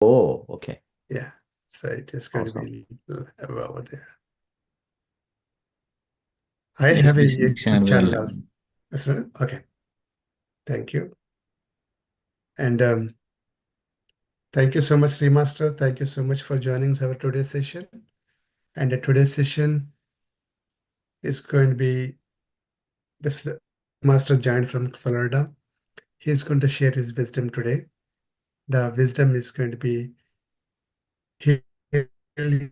Oh, okay. Yeah, so it is going to Awesome. be over there. I Yes, have a YouTube we are channel also. learning. Okay, thank you. And thank you so much, Remaster. Thank you so much for joining our today's session. And today's session is going to be this master joined from Florida. He is going to share his wisdom today. The wisdom is going to be heal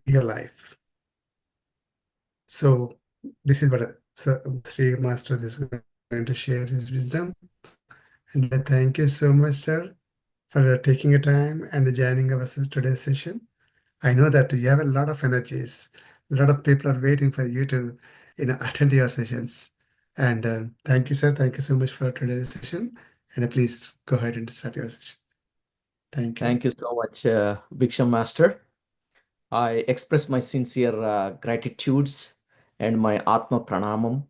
your life. So this is what Sri Master is going to share his wisdom. And thank you so much, sir, for taking a time and joining our today's session. I know that you have a lot of energies. A lot of people are waiting for you to, attend your sessions. And thank you, sir. Thank you so much for today's session. And please go ahead and start your session. Thank you. Thank you so much, Bhiksham Master. I express my sincere gratitudes and my Atma Pranamam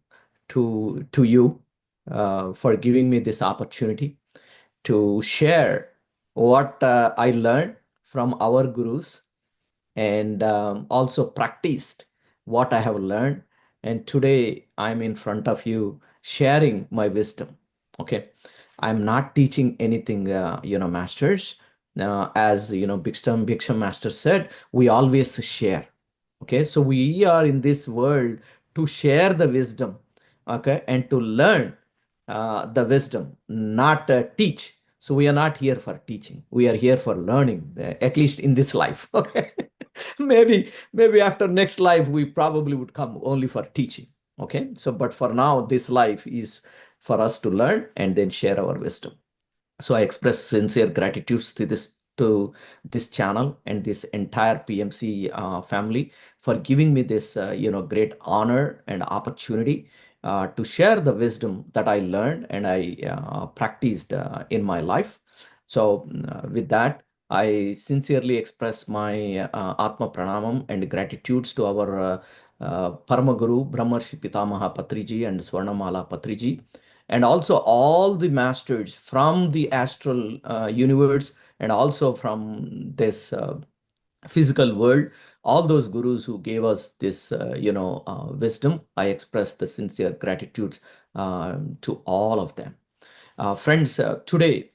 to you for giving me this opportunity to share what I learned from our gurus and also practiced what I have learned. And today I'm in front of you sharing my wisdom. Okay. I'm not teaching anything, masters. As Bhiksham Master said, we always share. Okay. So we are in this world to share the wisdom, okay, and to learn the wisdom, not teach. So we are not here for teaching. We are here for learning, at least in this life. Okay. Maybe after next life we probably would come only for teaching. Okay. So but for now this life is for us to learn and then share our wisdom. So I express sincere gratitude to this channel and this entire PMC family for giving me this great honor and opportunity to share the wisdom that I learned and I practiced in my life. So with that, I sincerely express my Atma Pranamam and gratitudes to our Parama Guru Brahmarshi Pitamaha Patriji and Swarnamala Patriji, and also all the masters from the astral universe and also from this physical world, all those gurus who gave us this wisdom. I express the sincere gratitude to all of them. Friends, today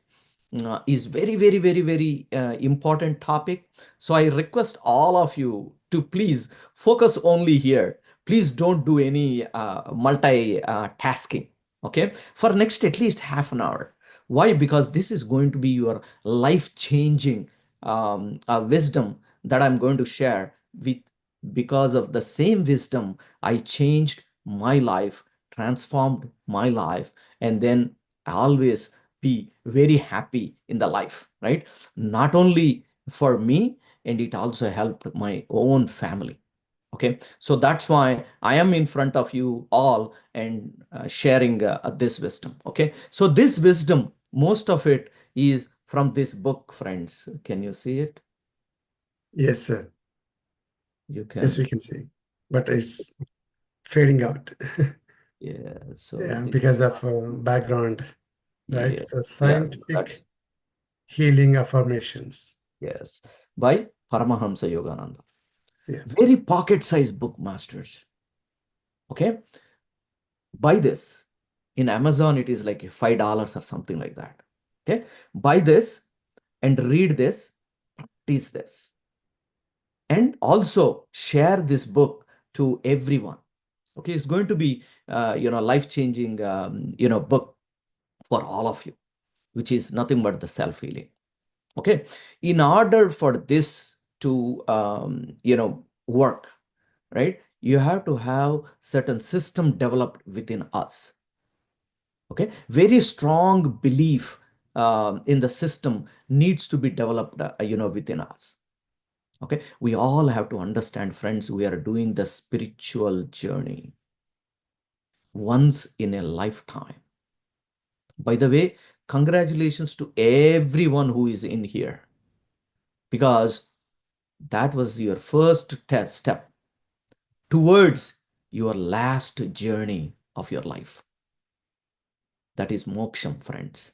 is very important topic. So I request all of you to please focus only here. Please don't do any multi tasking. Okay, for next at least half an hour. Why? Because this is going to be your life changing wisdom that I'm going to share with. Because of the same wisdom, I changed my life, transformed my life, and then I always be very happy in the life, right? Not only for me, and it also helped my own family. Okay, so that's why I am in front of you all and sharing this wisdom. Okay, so this wisdom, most of it is from this book, friends. Can you see it? Yes, sir. You Yes, we can. can see. But it's fading out. Yeah, so Yeah, it is. because of background, right? Yeah, So yeah, that, scientific healing affirmations. yes, by Paramahamsa Yogananda. Yeah. Very pocket-sized book, masters. Okay, buy this. In Amazon, it is like $5 or something like that. Okay, buy this and read this, practice this, and also share this book to everyone. Okay, it's going to be life-changing book for all of you, which is nothing but the self-healing. Okay, in order for this to work, right, you have to have certain system developed within us. Okay, very strong belief in the system needs to be developed within us. Okay, we all have to understand, friends, we are doing the spiritual journey once in a lifetime. By the way, congratulations to everyone who is in here, because that was your first step towards your last journey of your life. That is moksham, friends.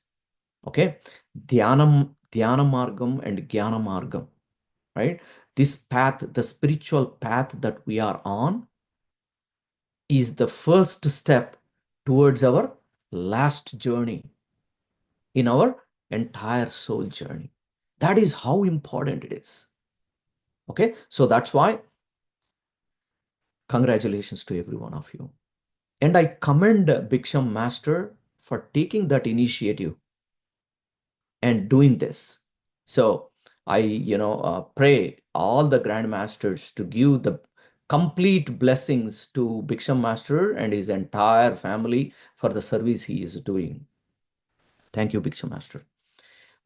Okay, dhyanam Dhyana Margam and Jnana Margam, right? This path, the spiritual path that we are on, is the first step towards our last journey in our entire soul journey. That is how important it is. Okay, so that's why congratulations to every one of you. And I commend Bhiksham Master for taking that initiative and doing this. So I, pray all the grandmasters to give the complete blessings to Bhiksham Master and his entire family for the service he is doing. Thank you, Bhiksham Master.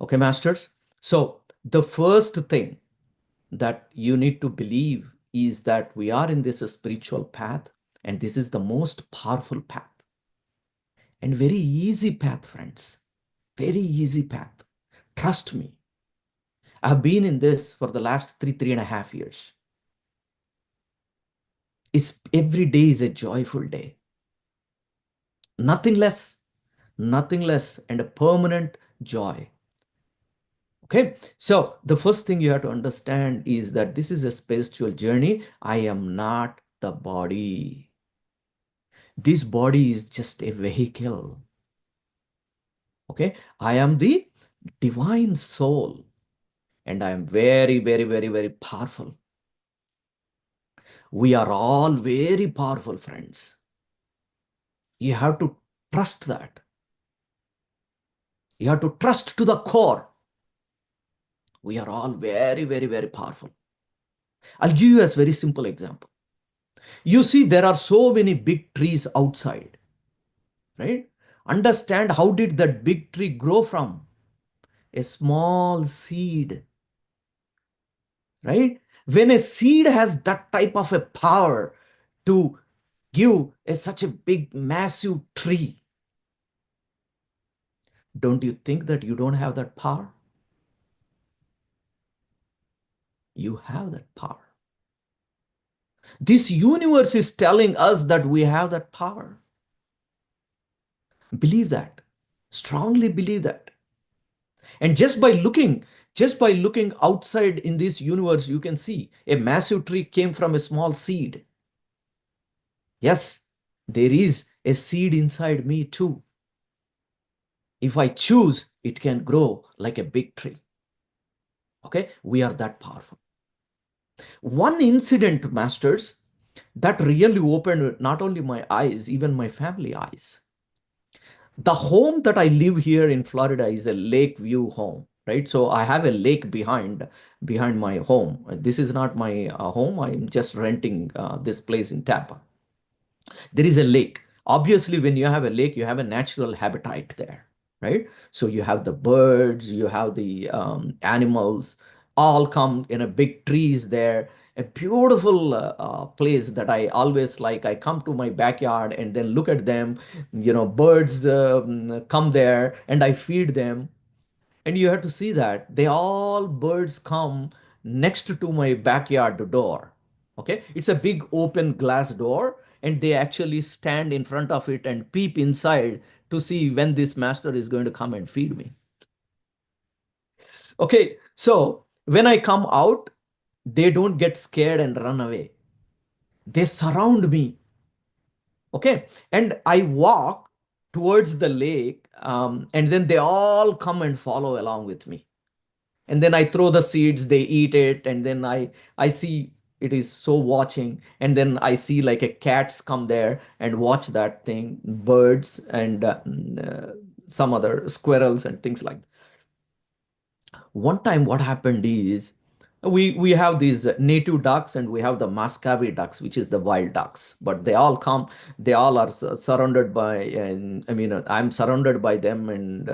Okay, masters. So the first thing that you need to believe is that we are in this spiritual path, and this is the most powerful path and very easy path, friends. Very easy path. Trust me. I've been in this for the last 3.5 years. Every day is a joyful day. Nothing less, and a permanent joy. Okay, so the first thing you have to understand is that this is a spiritual journey. I am not the body. This body is just a vehicle. Okay, I am the divine soul, and I am very, very, very, very powerful. We are all very powerful, friends. You have to trust that. You have to trust to the core. We are all very, very, very powerful. I'll give you a very simple example. You see, there are so many big trees outside, right? Understand, how did that big tree grow from? A small seed, right? When a seed has that type of a power to give such a big, massive tree, don't you think that you don't have that power? You have that power. This universe is telling us that we have that power. Believe that. Strongly believe that. And just by looking outside in this universe, you can see a massive tree came from a small seed. Yes, there is a seed inside me too. If I choose, it can grow like a big tree. Okay, we are that powerful. One incident, masters, that really opened not only my eyes, even my family eyes. The home that I live here in Florida is a lake view home, right? So I have a lake behind my home. This is not my home. I'm just renting this place in Tampa. There is a lake. Obviously, when you have a lake, you have a natural habitat there, right? So you have the birds, you have the animals, all come in a big trees there. A beautiful place that I always like. I come to my backyard and then look at them. Birds come there and I feed them. And you have to see that they all birds come next to my backyard door. Okay, it's a big open glass door, and they actually stand in front of it and peep inside to see when this master is going to come and feed me. Okay, so when I come out, they don't get scared and run away. They surround me. Okay, and I walk towards the lake, and then they all come and follow along with me. And then I throw the seeds, they eat it, and then I see it is so watching, and then I see like a cats come there and watch that thing, birds and some other squirrels and things like that. One time what happened is, we have these native ducks and we have the Muscovy ducks, which is the wild ducks, but they all come, they all are surrounded by, and I mean, I'm surrounded by them and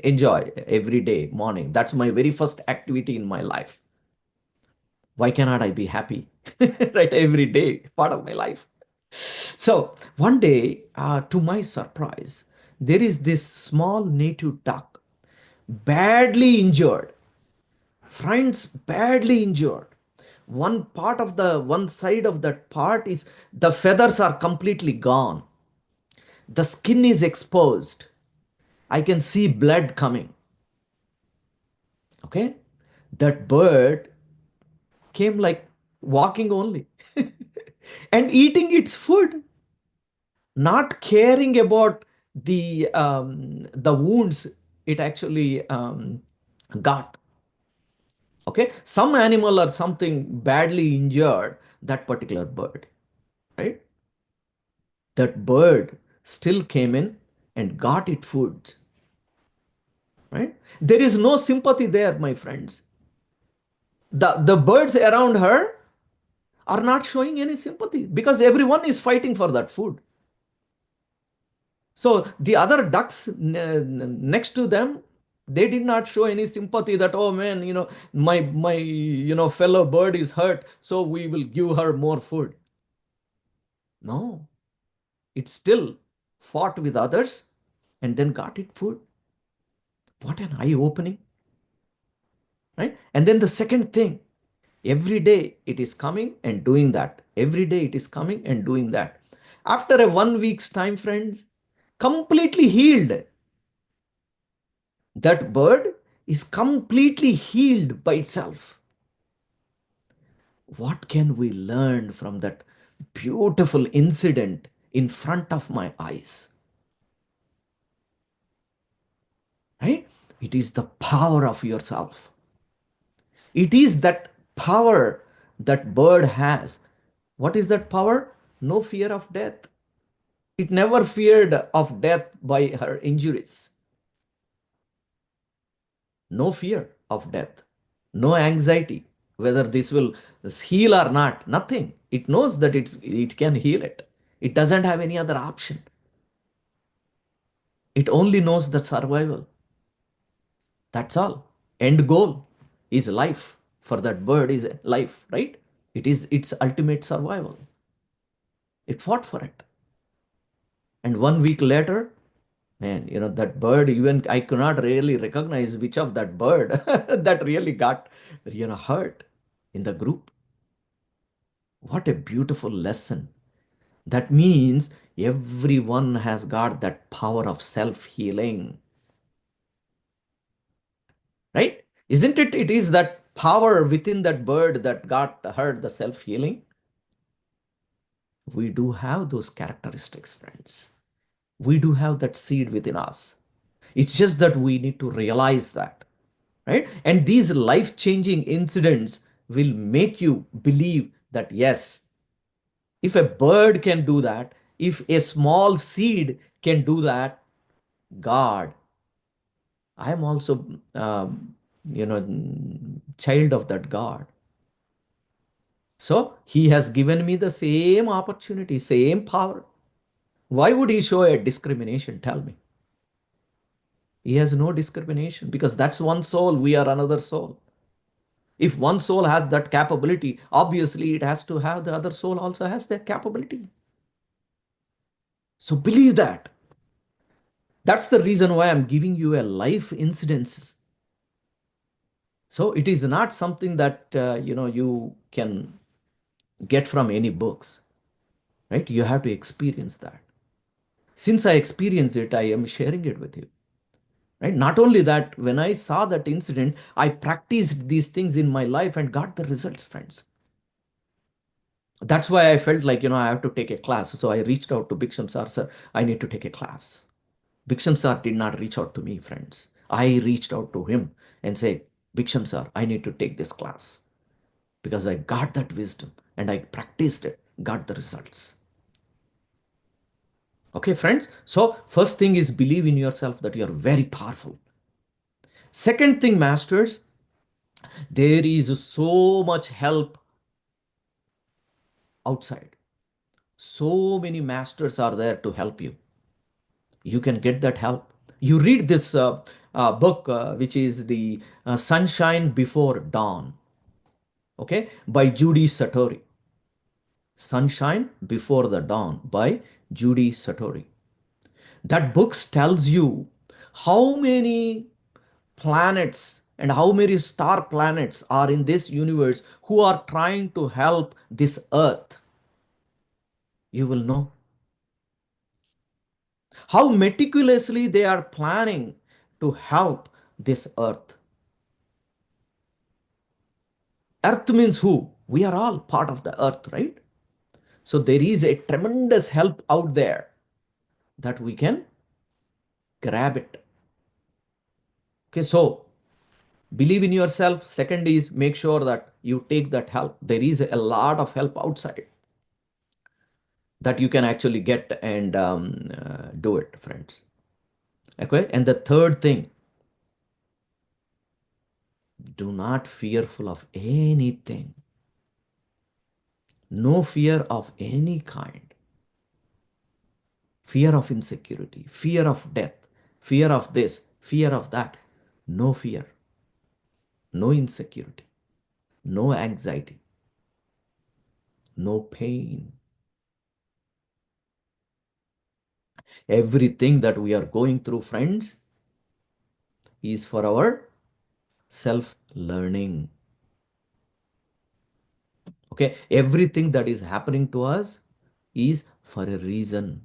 enjoy every day morning. That's my very first activity in my life. Why cannot I be happy? Right, every day, part of my life. So one day, to my surprise, there is this small native duck, badly injured. Friends, badly injured. One side of that part is, the feathers are completely gone. The skin is exposed. I can see blood coming. Okay? That bird came like walking only and eating its food, not caring about the wounds it actually got. Okay, some animal or something badly injured that particular bird, right? That bird still came in and got it food, right? There is no sympathy there, my friends. The birds around her are not showing any sympathy because everyone is fighting for that food. So the other ducks next to them, they did not show any sympathy that, oh man, my fellow bird is hurt, so we will give her more food. No, it still fought with others and then got it food. What an eye opening, right? And then the second thing, every day it is coming and doing that. Every day it is coming and doing that. After a 1 week's time, friends, completely healed. That bird is completely healed by itself. What can we learn from that beautiful incident in front of my eyes? Right? It is the power of yourself. It is that power that bird has. What is that power? No fear of death. It never feared of death by her injuries. No fear of death. No anxiety whether this will heal or not. Nothing. It knows that it can heal it. It doesn't have any other option. It only knows the survival. That's all. End goal is life. For that bird is life, right? It is its ultimate survival. It fought for it. And 1 week later, man, that bird, even I could not really recognize which of that bird that really got, hurt in the group. What a beautiful lesson. That means everyone has got that power of self-healing, right? Isn't it? It is that power within that bird that got hurt, the self-healing. We do have those characteristics, friends. We do have that seed within us. It's just that we need to realize that, right? And these life-changing incidents will make you believe that, yes, if a bird can do that, if a small seed can do that, God, I am also, child of that God. So he has given me the same opportunity, same power. Why would he show a discrimination? Tell me. He has no discrimination because that's one soul. We are another soul. If one soul has that capability, obviously it has to have the other soul also has that capability. So believe that. That's the reason why I'm giving you a life incidence. So it is not something that you can get from any books, right? You have to experience that. Since I experienced it, I am sharing it with you, right? Not only that, when I saw that incident, I practiced these things in my life and got the results, friends. That's why I felt like, I have to take a class. So I reached out to Biksham sir, sir, I need to take a class. Biksham sir did not reach out to me, friends. I reached out to him and say, Biksham sir, I need to take this class because I got that wisdom and I practiced it, got the results. Okay, friends. So first thing is believe in yourself that you are very powerful. Second thing, masters, there is so much help outside. So many masters are there to help you. You can get that help. You read this book, which is the Sunshine Before Dawn, okay, by Judy Satori. Sunshine Before the Dawn by Judy Satori. That book tells you how many planets and how many star planets are in this universe who are trying to help this earth. You will know how meticulously they are planning to help this earth. Earth means who? We are all part of the earth, right? So there is a tremendous help out there that we can grab it. Okay, so believe in yourself. Second is make sure that you take that help. There is a lot of help outside that you can actually get and do it, friends. Okay, and the third thing, do not fearful of anything. No fear of any kind. Fear of insecurity, fear of death, fear of this, fear of that. No fear, no insecurity, no anxiety, no pain. Everything that we are going through, friends, is for our self learning. Okay, everything that is happening to us is for a reason.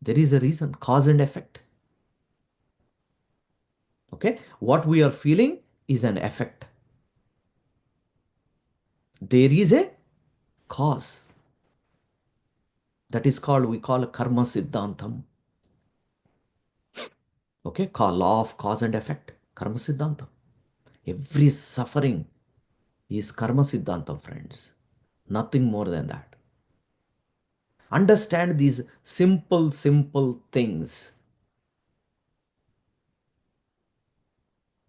There is a reason, cause and effect. Okay, what we are feeling is an effect. There is a cause. That is called, we call karma siddhantam. Okay, call law of cause and effect, karma siddhantam. Every suffering is karma siddhantam, friends. Nothing more than that. Understand these simple things.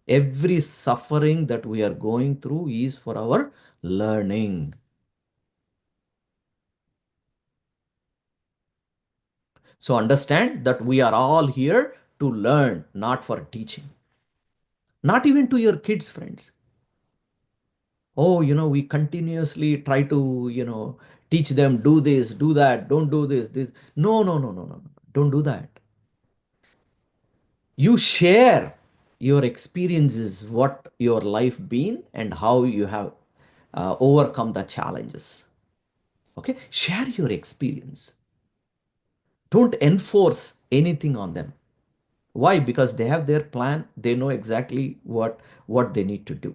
Every suffering that we are going through is for our learning. So understand that we are all here to learn, not for teaching. Not even to your kids, friends. Oh, we continuously try to, teach them, do this, do that, don't do this. No, no, no, no, no. Don't do that. You share your experiences, what your life been and how you have overcome the challenges. Okay, share your experience. Don't enforce anything on them. Why? Because they have their plan. They know exactly what they need to do.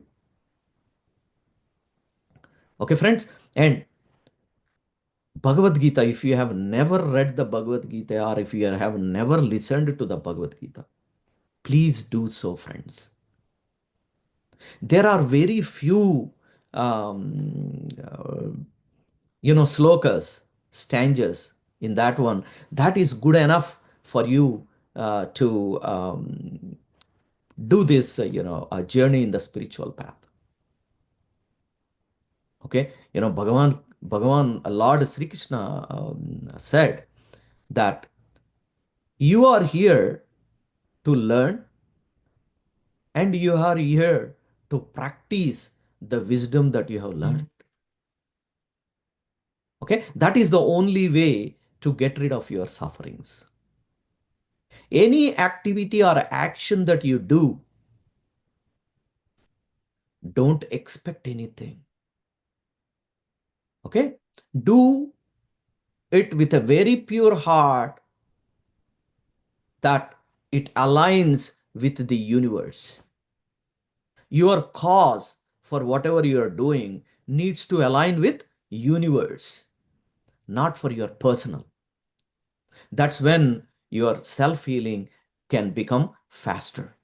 Okay, friends. And Bhagavad Gita, if you have never read the Bhagavad Gita or if you have never listened to the Bhagavad Gita, please do so, friends. There are very few, slokas, stanzas in that one. That is good enough for you to do this, a journey in the spiritual path. Okay, Bhagavan, Lord Sri Krishna said that you are here to learn and you are here to practice the wisdom that you have learned. Okay, that is the only way to get rid of your sufferings. Any activity or action that you do, don't expect anything. Okay, do it with a very pure heart that it aligns with the universe. Your cause for whatever you are doing needs to align with universe, not for your personal. That's when your self-healing can become faster.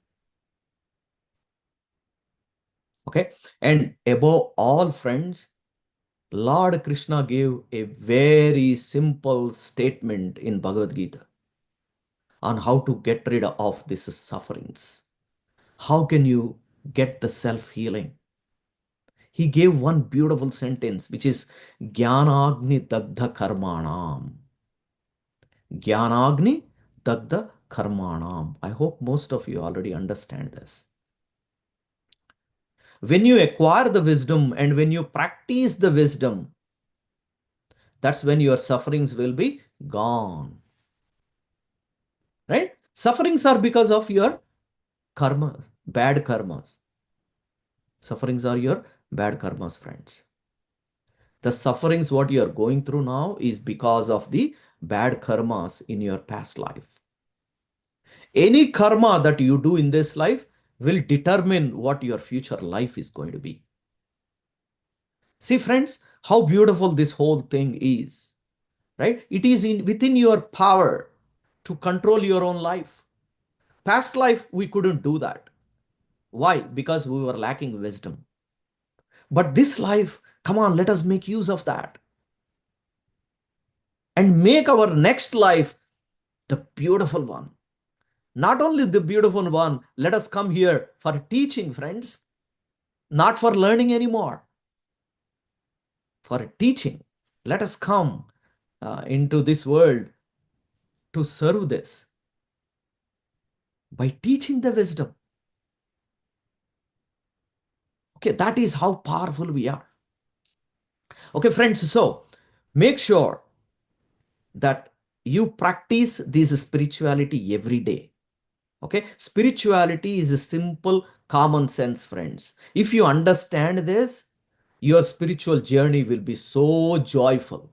Okay, and above all, friends, Lord Krishna gave a very simple statement in Bhagavad Gita on how to get rid of these sufferings. How can you get the self-healing? He gave one beautiful sentence, which is Jnanagni Dagdha Karmanam. Jnanagni Dagdha Karmanam. I hope most of you already understand this. When you acquire the wisdom and when you practice the wisdom, that's when your sufferings will be gone. Right? Sufferings are because of your karmas, bad karmas. Sufferings are your bad karmas, friends. The sufferings what you are going through now is because of the bad karmas in your past life. Any karma that you do in this life will determine what your future life is going to be. See, friends, how beautiful this whole thing is, right? It is within your power to control your own life. Past life, we couldn't do that. Why? Because we were lacking wisdom. But this life, come on, let us make use of that and make our next life the beautiful one. Not only the beautiful one, let us come here for teaching, friends, not for learning anymore, for teaching. Let us come into this world to serve this by teaching the wisdom. Okay, that is how powerful we are. Okay, friends, so make sure that you practice this spirituality every day. Okay, spirituality is a simple common sense, friends. If you understand this, your spiritual journey will be so joyful.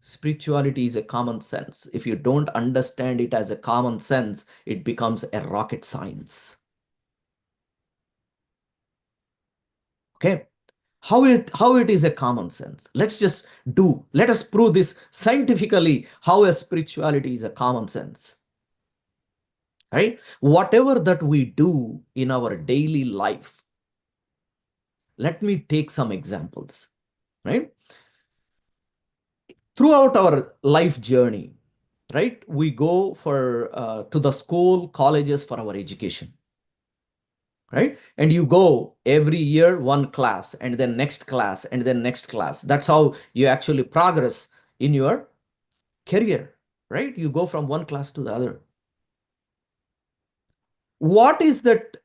Spirituality is a common sense. If you don't understand it as a common sense, it becomes a rocket science. Okay, how it is a common sense. Let us prove this scientifically, how a spirituality is a common sense. Right? Whatever that we do in our daily life, let me take some examples. Right? Throughout our life journey, right, we go for to the school, colleges for our education, right? And you go every year one class and then next class and then next class. That's how you actually progress in your career, right? You go from one class to the other. What is that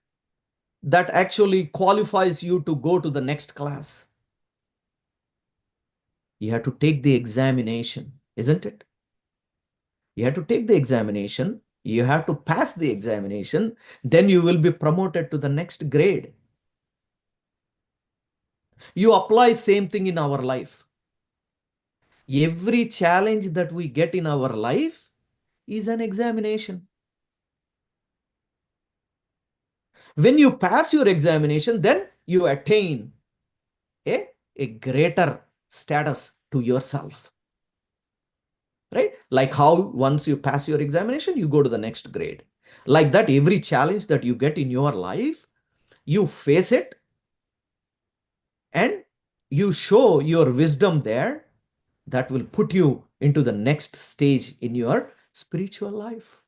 actually qualifies you to go to the next class? You have to take the examination, isn't it? You have to take the examination, you have to pass the examination, then you will be promoted to the next grade. You apply same thing in our life. Every challenge that we get in our life is an examination. When you pass your examination, then you attain a greater status to yourself. Right? Like how once you pass your examination, you go to the next grade. Like that, every challenge that you get in your life, you face it and you show your wisdom there, that will put you into the next stage in your spiritual life.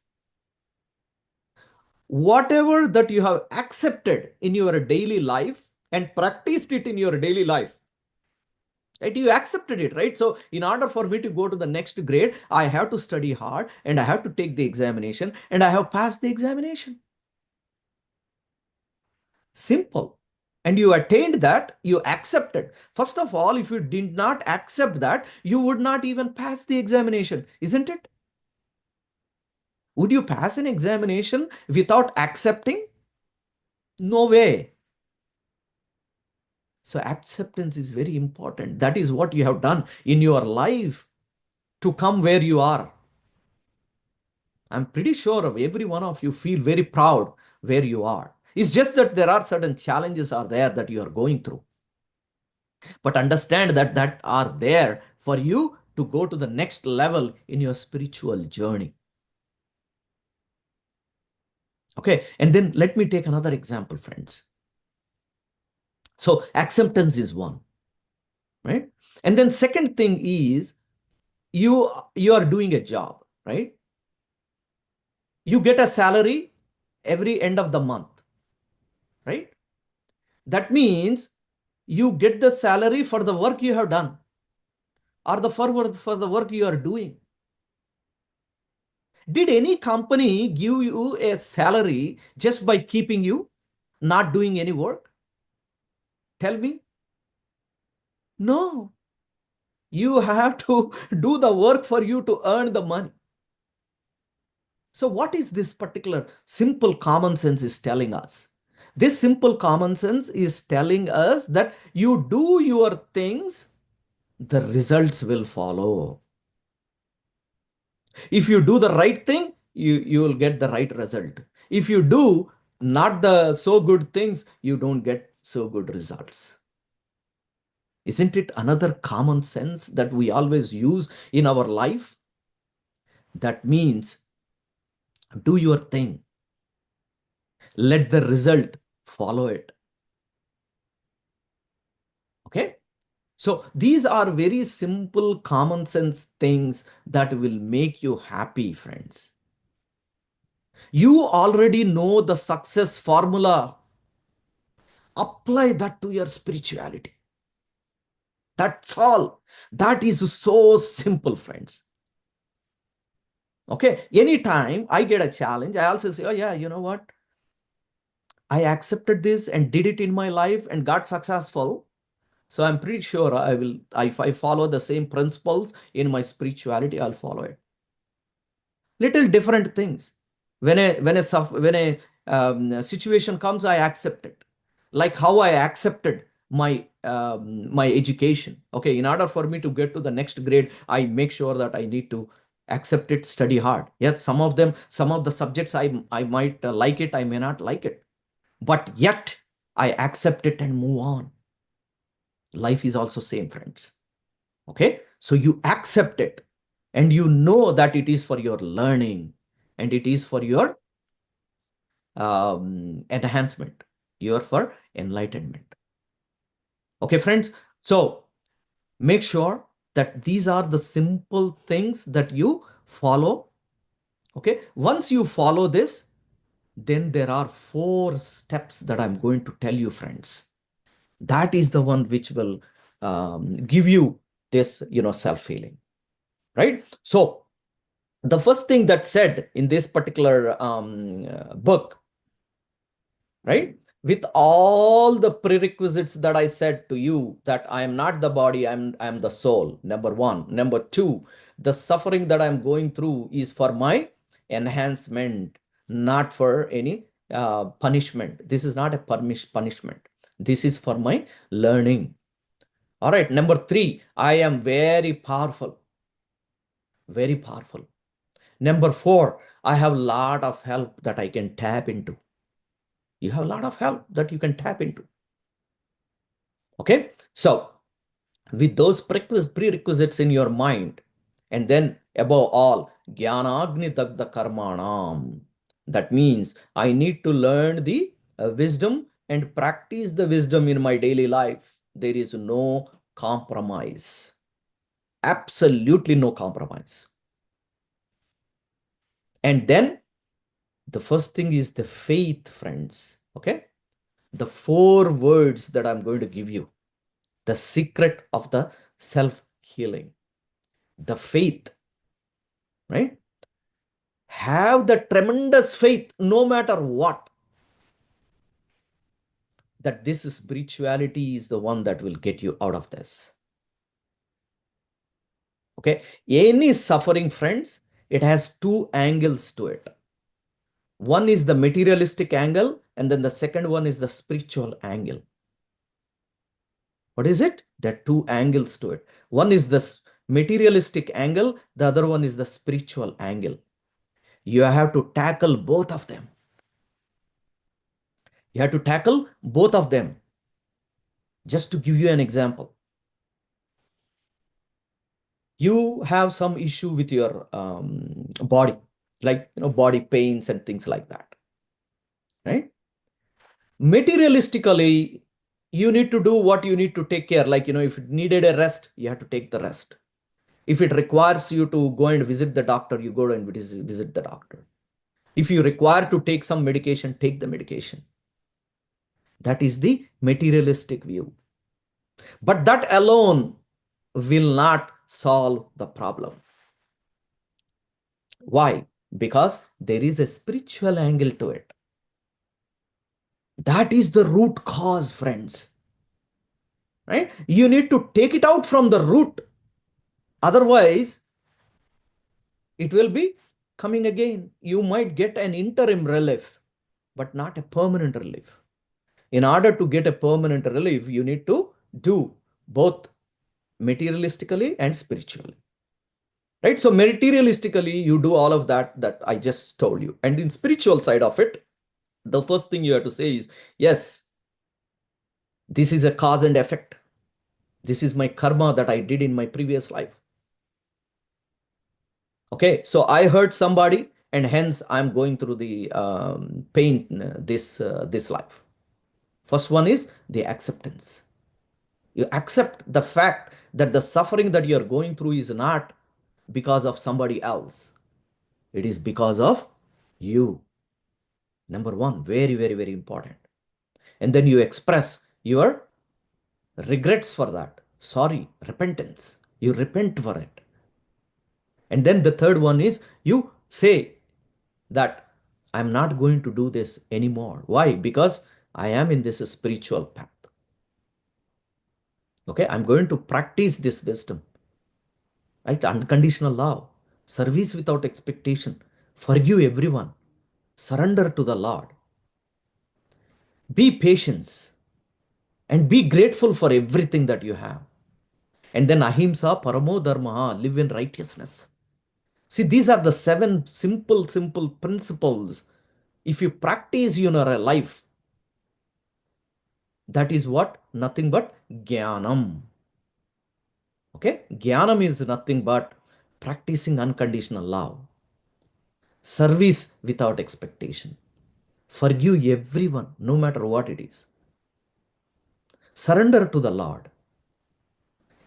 Whatever that you have accepted in your daily life and practiced it in your daily life, right? You accepted it, right? So in order for me to go to the next grade, I have to study hard and I have to take the examination and I have passed the examination. Simple. And you attained that, you accepted. First of all, if you did not accept that, you would not even pass the examination, isn't it? Would you pass an examination without accepting? No way. So acceptance is very important. That is what you have done in your life to come where you are. I'm pretty sure of every one of you feel very proud where you are. It's just that there are certain challenges are there that you are going through. But understand that are there for you to go to the next level in your spiritual journey. Okay, and then let me take another example, friends. So acceptance is one, right? And then second thing is you are doing a job, right? You get a salary every end of the month, right? That means you get the salary for the work you have done or for the work you are doing. Did any company give you a salary just by keeping you not doing any work? Tell me. No. You have to do the work for you to earn the money. So what is this particular simple common sense is telling us? This simple common sense is telling us that you do your things, the results will follow. If you do the right thing, you will get the right result. If you do not the so good things, you don't get so good results. Isn't it another common sense that we always use in our life? That means do your thing. Let the result follow it. Okay? So these are very simple, common sense things that will make you happy, friends. You already know the success formula. Apply that to your spirituality. That's all. That is so simple, friends. Okay. Anytime I get a challenge, I also say, oh, yeah, you know what? I accepted this and did it in my life and got successful. So I'm pretty sure I will, if I follow the same principles in my spirituality, I'll follow it. Little different things. When a situation comes, I accept it. Like how I accepted my education. Okay, in order for me to get to the next grade, I make sure that I need to accept it, study hard. Yes, some of the subjects I might like it, I may not like it, but yet I accept it and move on. Life is also same, friends. Okay, so you accept it and you know that it is for your learning and it is for your enhancement, your for enlightenment. Okay, friends, so make sure that these are the simple things that you follow. Okay, once you follow this, then there are 4 steps that I'm going to tell you, friends. That is the one which will give you this, self-healing, right? So the first thing that said in this particular book, right, with all the prerequisites that I said to you, that I am not the body, I'm the soul, number 1. Number 2, the suffering that I'm going through is for my enhancement, not for any punishment. This is not a punishment. This is for my learning. All right, number 3, I am very powerful, very powerful. Number 4, I have a lot of help that I can tap into. You have a lot of help that you can tap into. Okay, so with those prerequisites in your mind, and then above all, Jnanagni Dagda Karmanam. That means I need to learn the wisdom and practice the wisdom in my daily life. There is no compromise. Absolutely no compromise. And then the first thing is the faith, friends. Okay, the 4 words that I'm going to give you, the secret of the self-healing, the faith, right? Have the tremendous faith, no matter what, that this spirituality is the one that will get you out of this. Okay, any suffering, friends, it has 2 angles to it. One is the materialistic angle, and then the second one is the spiritual angle. What is it? There are 2 angles to it. One is the materialistic angle, the other one is the spiritual angle. You have to tackle both of them. You have to tackle both of them. Just to give you an example, you have some issue with your body, like body pains and things like that, right? Materialistically, you need to do what you need to take care. Like, if it needed a rest, you have to take the rest. If it requires you to go and visit the doctor, you go and visit the doctor. If you require to take some medication, take the medication. That is the materialistic view. But that alone will not solve the problem. Why? Because there is a spiritual angle to it. That is the root cause, friends. Right? You need to take it out from the root. Otherwise, it will be coming again. You might get an interim relief, but not a permanent relief. In order to get a permanent relief, you need to do both materialistically and spiritually. Right? So materialistically, you do all of that I just told you. And in spiritual side of it, the first thing you have to say is, yes, this is a cause and effect. This is my karma that I did in my previous life. Okay, so I hurt somebody, and hence I'm going through the pain this life. First one is the acceptance. You accept the fact that the suffering that you're going through is not because of somebody else. It is because of you. Number one, very, very, very important. And then you express your regrets for that. Sorry, repentance. You repent for it. And then the third one is you say that I'm not going to do this anymore. Why? Because I am in this spiritual path. Okay, I'm going to practice this wisdom. Right? Unconditional love, service without expectation, forgive everyone, surrender to the Lord, be patient, and be grateful for everything that you have. And then ahimsa, paramo dharma, live in righteousness. See, these are the 7 simple principles. If you practice in your life, that is what? Nothing but jnanam. Okay? Jnanam is nothing but practicing unconditional love, service without expectation, forgive everyone, no matter what it is, surrender to the Lord,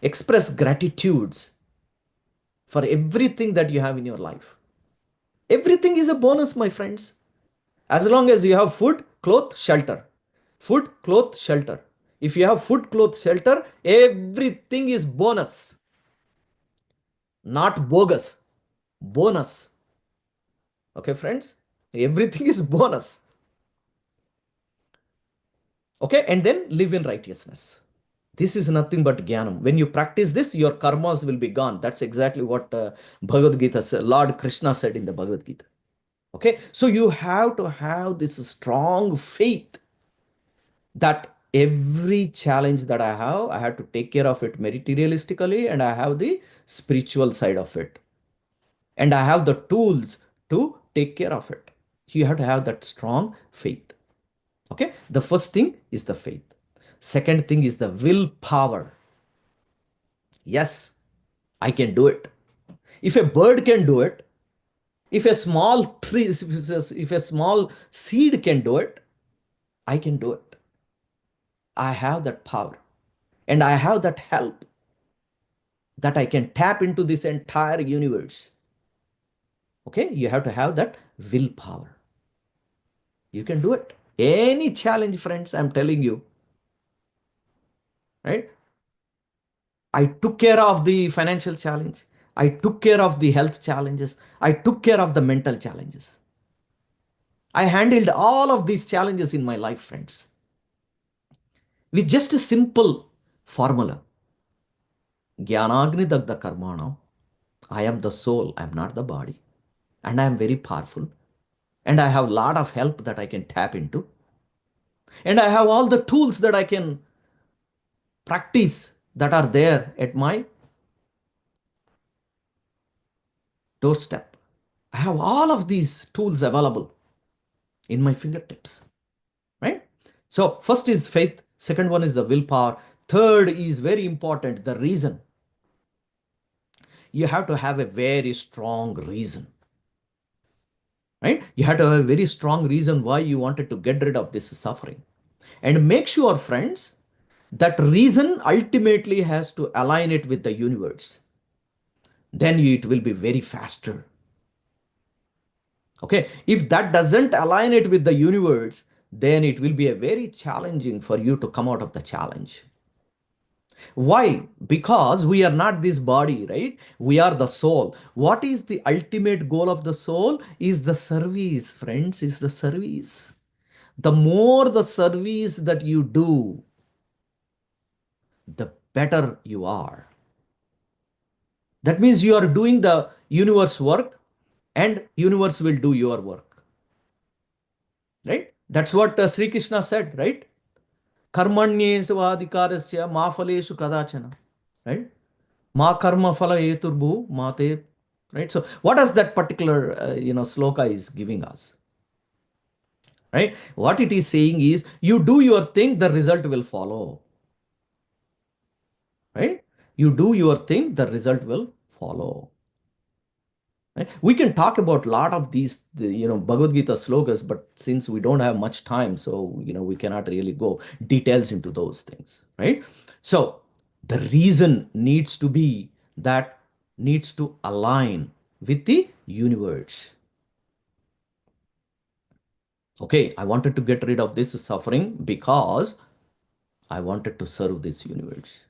express gratitudes for everything that you have in your life. Everything is a bonus, my friends. As long as you have food, cloth, shelter. Food, cloth, shelter. If you have food, cloth, shelter, everything is bonus, not bogus. Bonus. Okay, friends? Everything is bonus. Okay, and then live in righteousness. This is nothing but jnanam. When you practice this, your karmas will be gone. That's exactly what Bhagavad Gita said, Lord Krishna said in the Bhagavad Gita. Okay, so you have to have this strong faith that every challenge that I have to take care of it materialistically, and I have the spiritual side of it, and I have the tools to take care of it. You have to have that strong faith. Okay, the first thing is the faith. Second thing is the willpower. Yes, I can do it. If a bird can do it, if a small tree, if a small seed can do it, I can do it. I have that power, and I have that help, that I can tap into this entire universe. Okay, you have to have that willpower. You can do it. Any challenge, friends, I'm telling you, right? I took care of the financial challenge. I took care of the health challenges. I took care of the mental challenges. I handled all of these challenges in my life, friends, with just a simple formula. Jnanagni dagda karmana. I am the soul, I am not the body. And I am very powerful. And I have a lot of help that I can tap into. And I have all the tools that I can practice that are there at my doorstep. I have all of these tools available in my fingertips, right? So, first is faith, second one is the willpower, third is very important, the reason. You have to have a very strong reason, right? You have to have a very strong reason why you wanted to get rid of this suffering. And make sure, friends, that reason ultimately has to align it with the universe. Then it will be very faster. Okay, if that doesn't align it with the universe, then it will be a very challenging for you to come out of the challenge. Why? Because we are not this body, right? We are the soul. What is the ultimate goal of the soul? Is the service, friends, is the service. The more the service that you do, the better you are. That means you are doing the universe work, and universe will do your work, right? That's what Sri Krishna said, right? Karmanyesvadikarasya ma phaleshu kadachana, right? Ma karma phala heturbu mate, right? So what does that particular sloka is giving us, right? What it is saying is, you do your thing, the result will follow, right? You do your thing, the result will follow. Right? We can talk about a lot of these, Bhagavad Gita slokas, but since we don't have much time, so we cannot really go details into those things, right? So the reason needs to be that needs to align with the universe. Okay, I wanted to get rid of this suffering because I wanted to serve this universe.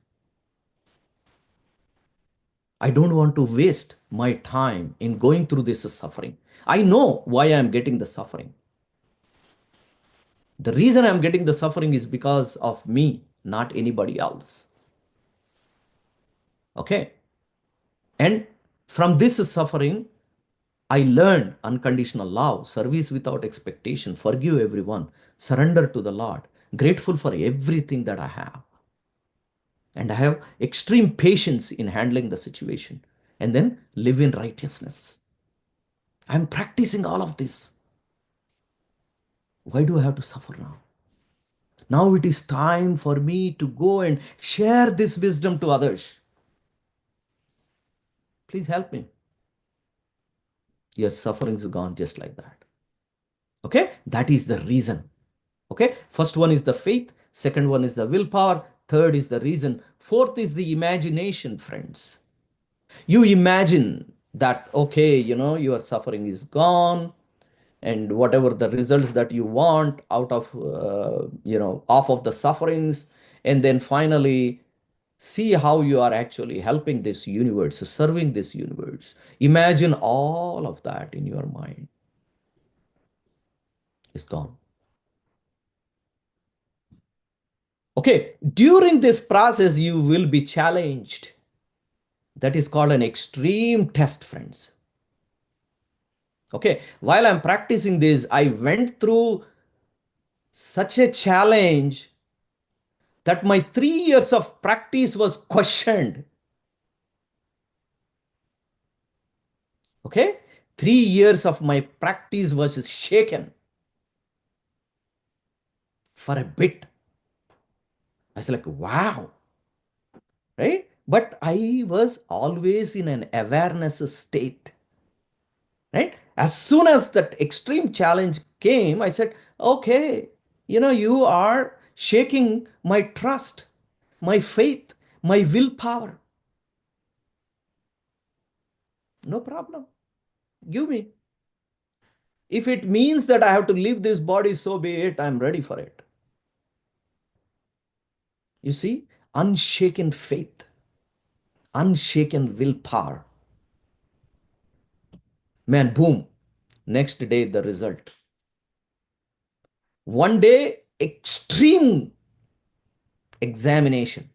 I don't want to waste my time in going through this suffering. I know why I am getting the suffering. The reason I'm getting the suffering is because of me, not anybody else. Okay. And from this suffering, I learned unconditional love, service without expectation, forgive everyone, surrender to the Lord, grateful for everything that I have. And I have extreme patience in handling the situation, and then live in righteousness. I'm practicing all of this. Why do I have to suffer now? Now it is time for me to go and share this wisdom to others. Please help me. Your sufferings are gone just like that. Okay, that is the reason. Okay, first one is the faith, second one is the willpower, third is the reason, fourth is the imagination, friends. You imagine that, okay, your suffering is gone, and whatever the results that you want out of off of the sufferings, and then finally see how you are actually helping this universe, serving this universe. Imagine all of that in your mind is gone. Okay, during this process, you will be challenged. That is called an extreme test, friends. Okay, while I'm practicing this, I went through such a challenge that my 3 years of practice was questioned. Okay, 3 years of my practice was shaken for a bit. I was like, wow, right? But I was always in an awareness state. Right? As soon as that extreme challenge came, I said, okay, you are shaking my trust, my faith, my willpower. No problem. Give me. If it means that I have to leave this body, so be it. I'm ready for it. You see, unshaken faith, unshaken willpower. Man, boom. Next day, the result. One day, extreme examination.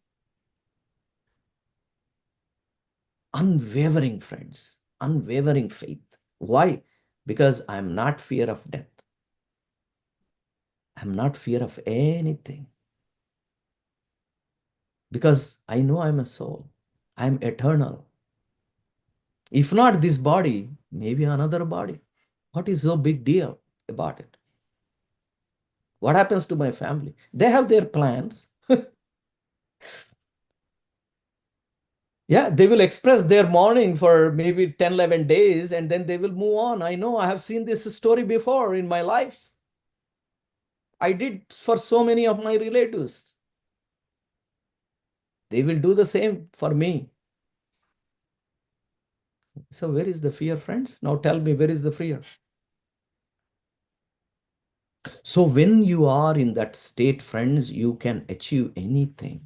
Unwavering, friends, unwavering faith. Why? Because I'm not fear of death. I'm not fear of anything. Because I know I'm a soul. I'm eternal. If not this body, maybe another body. What is so big deal about it? What happens to my family? They have their plans. Yeah, they will express their mourning for maybe 10, 11 days, and then they will move on. I know, I have seen this story before in my life. I did for so many of my relatives. They will do the same for me. So where is the fear, friends? Now tell me, where is the fear? So when you are in that state, friends, you can achieve anything.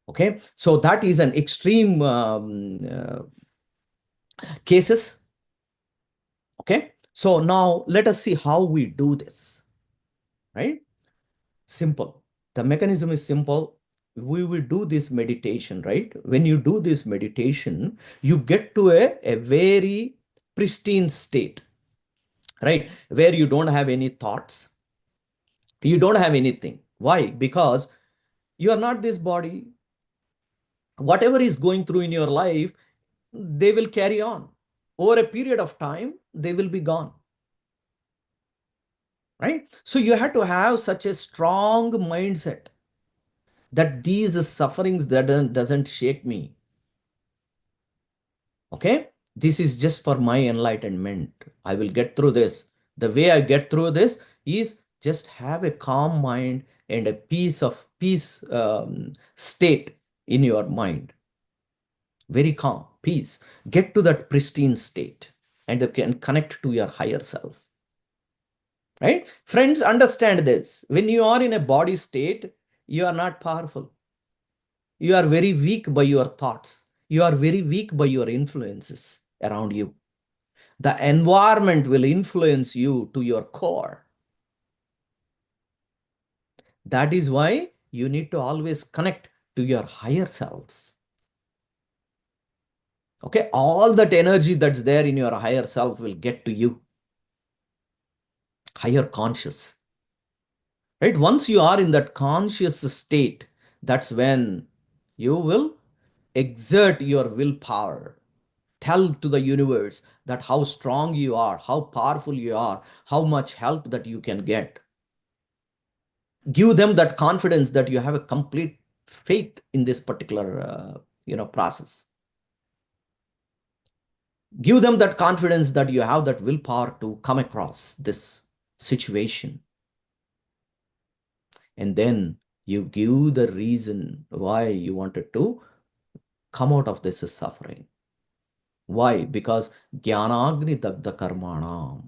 Okay, so that is an extreme cases. Okay, so now let us see how we do this. Right? Simple. The mechanism is simple. We will do this meditation, right? When you do this meditation, you get to a very pristine state, right? Where you don't have any thoughts, you don't have anything. Why? Because you are not this body. Whatever is going through in your life, they will carry on. Over a period of time, they will be gone. Right? So you have to have such a strong mindset that these sufferings that doesn't shake me. Okay, this is just for my enlightenment. I will get through this. The way I get through this is just have a calm mind and a peace state in your mind. Very calm, peace. Get to that pristine state and you can connect to your higher self. Right? Friends, understand this. When you are in a body state, you are not powerful. You are very weak by your thoughts. You are very weak by your influences around you. The environment will influence you to your core. That is why you need to always connect to your higher selves. Okay, all that energy that's there in your higher self will get to you. Higher conscious. Right? Once you are in that conscious state, that's when you will exert your willpower. Tell to the universe that how strong you are, how powerful you are, how much help that you can get. Give them that confidence that you have a complete faith in this particular process. Give them that confidence that you have that willpower to come across this situation. And then you give the reason why you wanted to come out of this suffering. Why? Because Jnanagni Dagda Karmanam.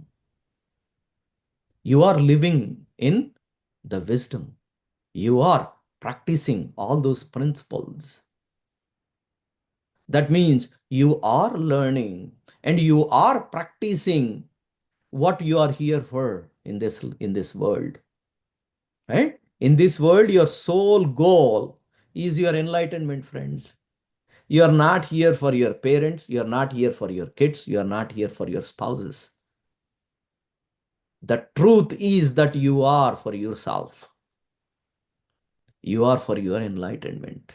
You are living in the wisdom. You are practicing all those principles. That means you are learning and you are practicing what you are here for in this world. Right? In this world, your sole goal is your enlightenment, friends. You are not here for your parents. You are not here for your kids. You are not here for your spouses. The truth is that you are for yourself. You are for your enlightenment.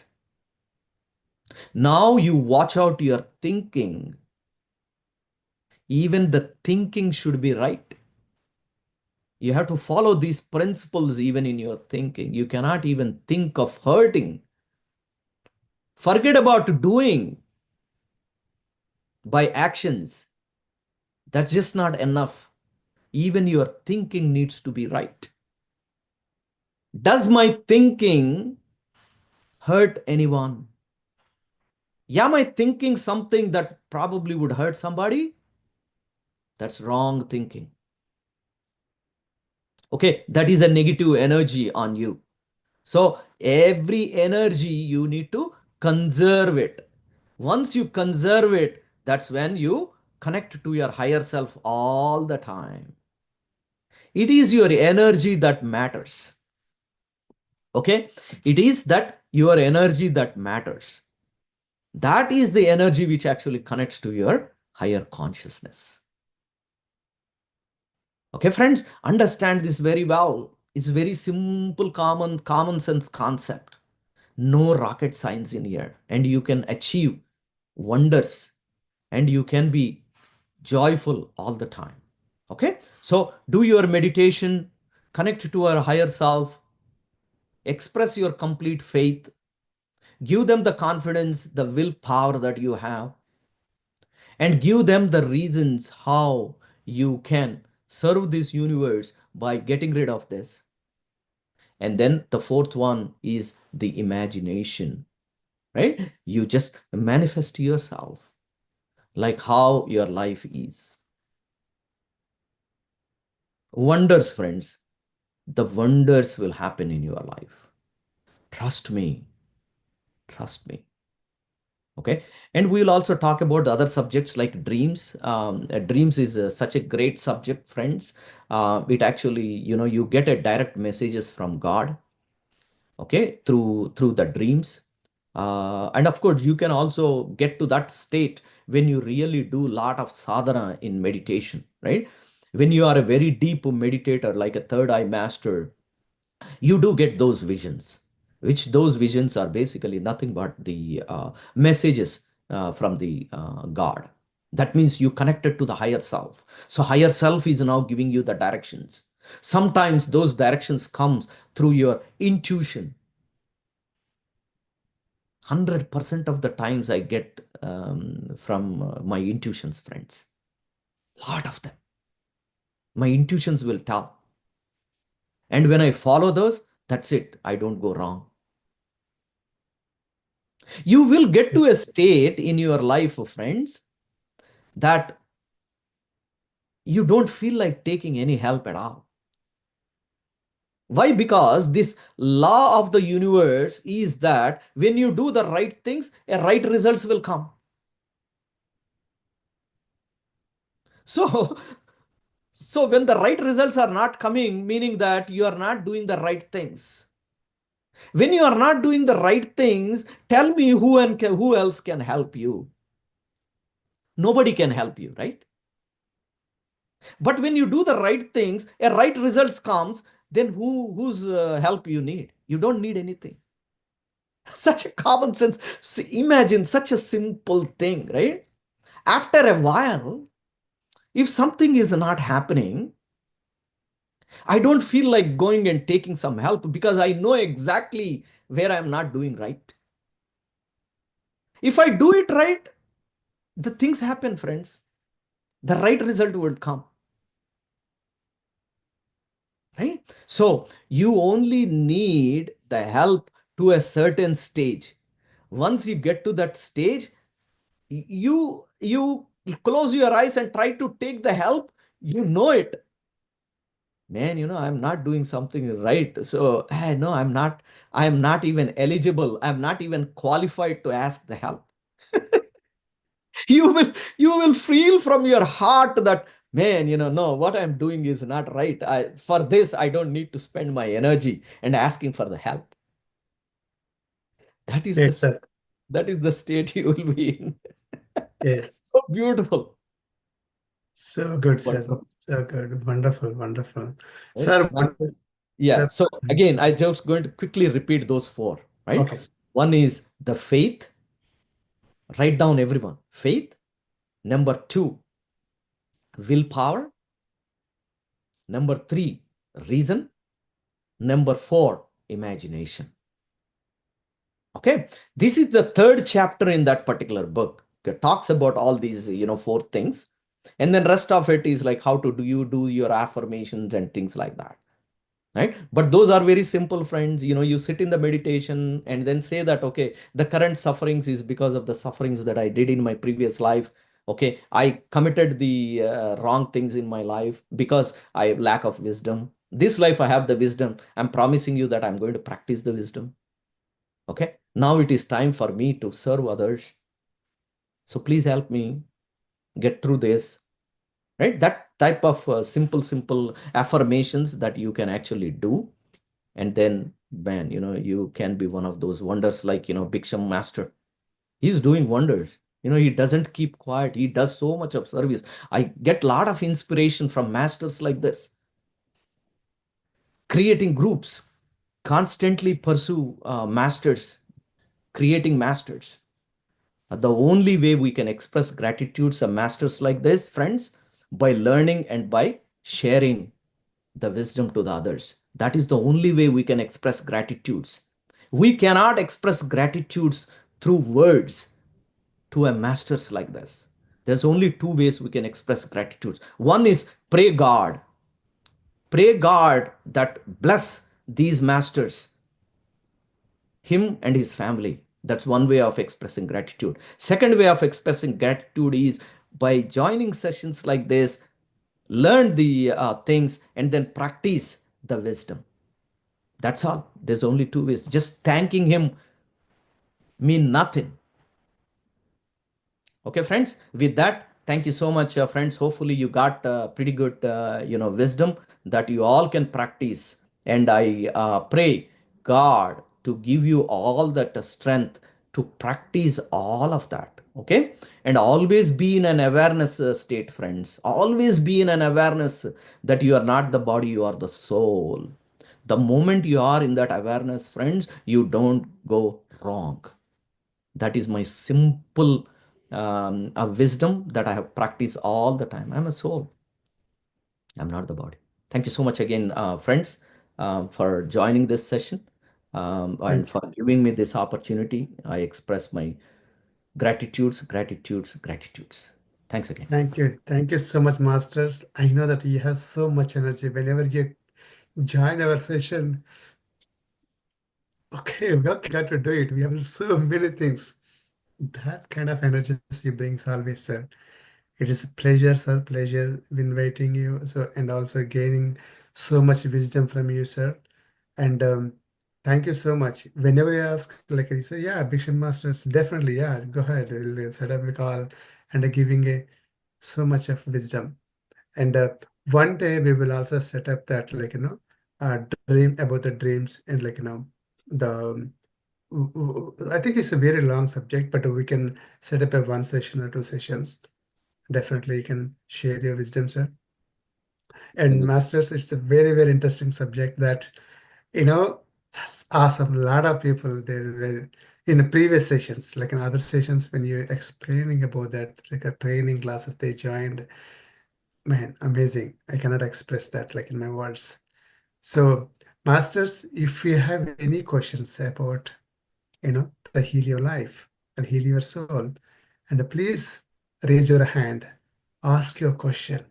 Now you watch out your thinking. Even the thinking should be right. You have to follow these principles even in your thinking. You cannot even think of hurting. Forget about doing by actions. That's just not enough. Even your thinking needs to be right. Does my thinking hurt anyone? Am I thinking something that probably would hurt somebody? That's wrong thinking. Okay, that is a negative energy on you. So every energy you need to conserve it. Once you conserve it, that's when you connect to your higher self all the time. It is your energy that matters. Okay, it is that your energy that matters. That is the energy which actually connects to your higher consciousness. Okay, friends, understand this very well. It's very simple, common sense concept. No rocket science in here, and you can achieve wonders and you can be joyful all the time. Okay, so do your meditation, connect to our higher self, express your complete faith, give them the confidence, the willpower that you have, and give them the reasons how you can serve this universe by getting rid of this. And then the fourth one is the imagination, right? You just manifest yourself like how your life is. Wonders, friends, the wonders will happen in your life. Trust me, trust me. Okay, and we'll also talk about other subjects like dreams. Dreams is such a great subject, friends. It actually, you get a direct messages from God, okay, through the dreams. And of course, you can also get to that state when you really do a lot of sadhana in meditation, right? When you are a very deep meditator, like a third eye master, you do get those visions, which those visions are basically nothing but the messages from the God. That means you connected to the higher self. So higher self is now giving you the directions. Sometimes those directions comes through your intuition. 100% of the times I get from my intuitions, friends. Lot of them. My intuitions will tell. And when I follow those, that's it. I don't go wrong. You will get to a state in your life, friends, that you don't feel like taking any help at all. Why? Because this law of the universe is that when you do the right things, a right results will come. So, so when the right results are not coming, meaning that you are not doing the right things. When you are not doing the right things, tell me who else can help you? Nobody can help you, right? But when you do the right things, a right results comes, then whose help you need? You don't need anything. Such a common sense. Imagine such a simple thing, right? After a while, if something is not happening, I don't feel like going and taking some help because I know exactly where I'm not doing right. If I do it right, the things happen, friends. The right result will come. Right? So you only need the help to a certain stage. Once you get to that stage, you close your eyes and try to take the help. You know it, man. I'm not doing something right. So no, I'm not even eligible. I'm not even qualified to ask the help. You will feel from your heart that, man, no, what I'm doing is not right. For this I don't need to spend my energy and asking for the help. that is Yes, the sir. that is the state you will be in. Yes. So beautiful. So good, sir. Wonderful. So good. Wonderful, wonderful. Right? Sir, Yeah. that, So again, I just going to quickly repeat those four, right? okay. One is the faith. Write down everyone. Faith. Number two, willpower. Number three, reason. Number four, imagination. Okay. This is the third chapter in that particular book. It talks about all these, four things. And then rest of it is like how to do your affirmations and things like that. Right? But those are very simple, friends. You sit in the meditation and then say that, okay, the current sufferings is because of the sufferings that I did in my previous life. Okay, I committed the wrong things in my life because I have lack of wisdom. This life I have the wisdom. I'm promising you that I'm going to practice the wisdom. Okay, now it is time for me to serve others. So please help me get through this. Right? That type of simple affirmations that you can actually do. And then, man, you can be one of those wonders like, Bhiksham Master. He's doing wonders. He doesn't keep quiet. He does so much of service. I get a lot of inspiration from masters like this. Creating groups, constantly pursue masters, creating masters. The only way we can express gratitude to masters like this, friends, by learning and by sharing the wisdom to the others. That is the only way we can express gratitudes. We cannot express gratitudes through words to a masters like this. There's only two ways we can express gratitudes. One is pray God that bless these masters, him and his family. That's one way of expressing gratitude. Second way of expressing gratitude is by joining sessions like this, learn the things and then practice the wisdom. That's all. There's only two ways. Just thanking him mean nothing. Okay, friends. With that, thank you so much, friends. Hopefully, you got pretty good, wisdom that you all can practice. And I pray God to give you all that strength to practice all of that. Okay, and always be in an awareness state, friends. Always be in an awareness that you are not the body, you are the soul. The moment you are in that awareness, friends, you don't go wrong. That is my simple wisdom that I have practiced all the time. I'm a soul. I'm not the body. Thank you so much again, friends, for joining this session. And for giving me this opportunity. I express my gratitudes, gratitudes, gratitudes. Thanks again. Thank you. Thank you so much, Masters. I know that you have so much energy. Whenever you join our session, okay, we got to do it. We have so many things. That kind of energy you brings always, sir. It is a pleasure, sir. Pleasure inviting you. So and also gaining so much wisdom from you, sir. And thank you so much. Whenever you ask, like you say, yeah, Bhiksham Masters, definitely, yeah, go ahead. We'll set up a call and giving so much of wisdom. And one day we will also set up that, like, dream about the dreams and, like, the I think it's a very long subject, but we can set up a one session or two sessions. Definitely, you can share your wisdom, sir. And Masters, it's a very, very interesting subject that, that's awesome. A lot of people there were in the previous sessions, like in other sessions, when you're explaining about that, like a training classes they joined, man, amazing. I cannot express that like in my words. So, Masters, if you have any questions about, the heal your life and heal your soul, and please raise your hand, ask your question.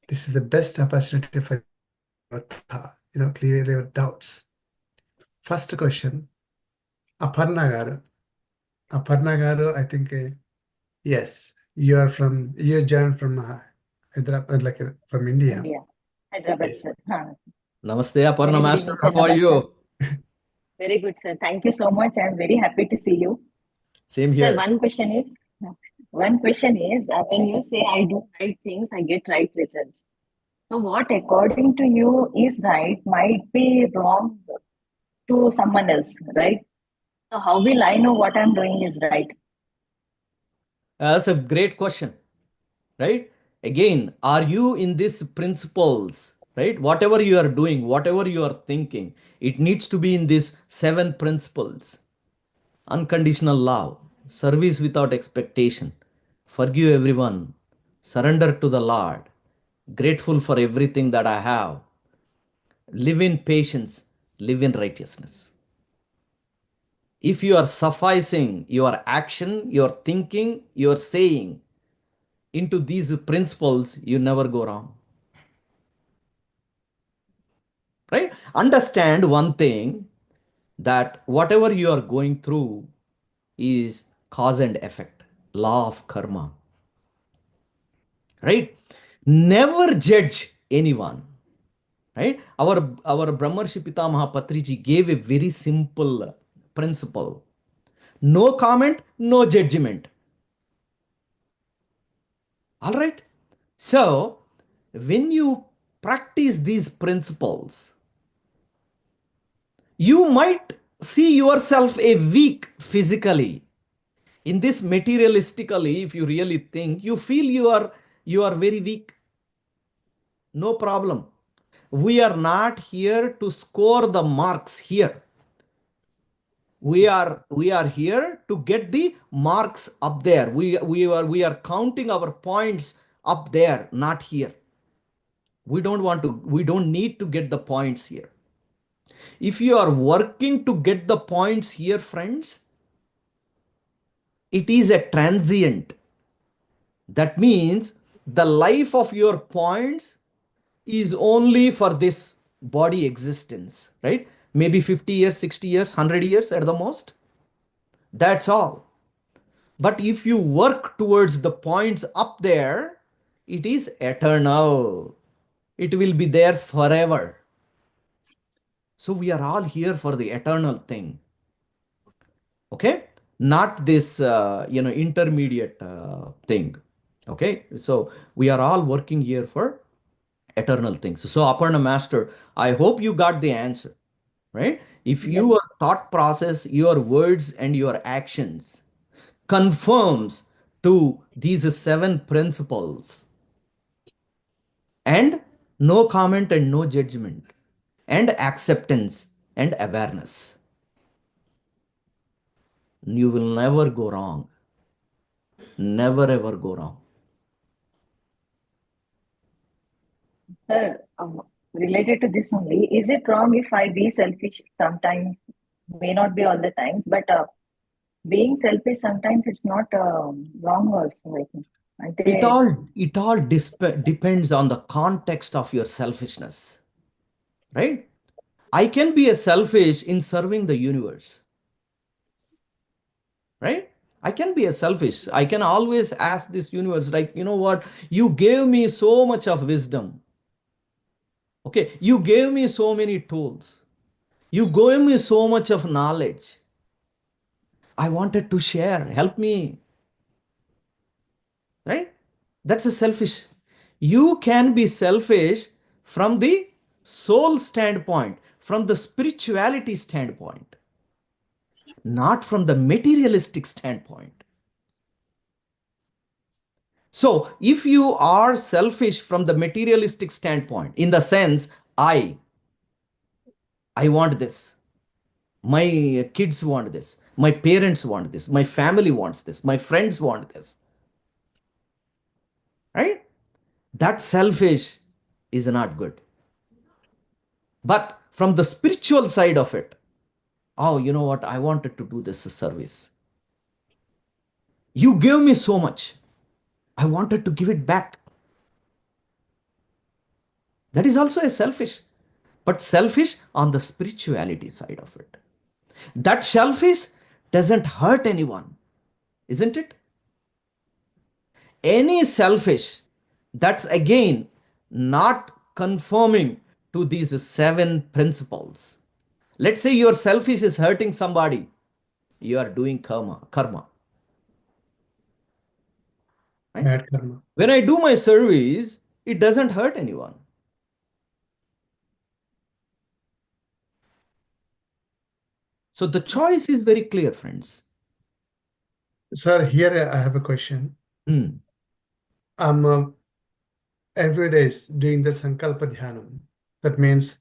This is the best opportunity for your thought, clear your doubts. First question, Aparna garu. Aparna garu, I think, yes, you joined from Hyderabad, like from India. India, Hyderabad, Yes. sir. Namaste, Aparna Very good Master. evening, How sir. are Namaskar. you? Very good, sir. Thank you so much. I'm very happy to see you. Same Sir, here. one question is, when you say I do right things, I get right results. So what according to you is right might be wrong to someone else, right? So how will I know what I'm doing is right? That's a great question, right? Again, are you in these principles, right? Whatever you are doing, whatever you are thinking, it needs to be in these 7 principles: unconditional love, service without expectation, forgive everyone, surrender to the Lord, grateful for everything that I have, live in patience, live in righteousness. If you are sufficing your action, your thinking, your saying into these principles, you never go wrong. Right? Understand one thing, that whatever you are going through is cause and effect, law of karma. Right? Never judge anyone. Right? Our Brahmarshi Pitamaha Patriji gave a very simple principle: no comment, no judgment. All right. So, when you practice these principles, you might see yourself a weak physically. In this materialistically, if you really think, you feel you are very weak. No problem. We are not here to score the marks here. We are here to get the marks up there. We are counting our points up there, not here. We don't need to get the points here. If you are working to get the points here, friends, it is a transient. That means the life of your points is only for this body existence, right? Maybe 50 years, 60 years, 100 years at the most. That's all. But if you work towards the points up there, it is eternal. It will be there forever. So we are all here for the eternal thing. Okay, not this intermediate thing. Okay, so we are all working here for eternal things. So Aparna Master, I hope you got the answer, right? If Yes. your thought process, your words and your actions conforms to these 7 principles, and no comment and no judgment, and acceptance and awareness, you will never go wrong. Never ever go wrong. Sir, related to this only, is it wrong if I be selfish sometimes? may not be all the times, but being selfish sometimes it's not wrong also, I think. It Ante, all depends on the context of your selfishness, right? I can be a selfish in serving the universe, right? I can be a selfish. I can always ask this universe, like, you know what? You gave me so much of wisdom. Okay. You gave me so many tools. You gave me so much of knowledge. I wanted to share. Help me, right? That's a selfish. You can be selfish from the soul standpoint, from the spirituality standpoint, not from the materialistic standpoint. So, if you are selfish from the materialistic standpoint, in the sense, I want this, my kids want this, my parents want this, my family wants this, my friends want this, right? That selfish is not good. But from the spiritual side of it, oh, you know what? I wanted to do this service. You gave me so much. I wanted to give it back. That is also a selfish, but selfish on the spirituality side of it. That selfish doesn't hurt anyone, isn't it? Any selfish, that's again not conforming to these seven principles. Let's say your selfish is hurting somebody, you are doing karma, right? Bad karma. When I do my service, it doesn't hurt anyone. So the choice is very clear, friends. Sir, here I have a question. Hmm. I'm every day doing the Sankalpa Dhyanam. That means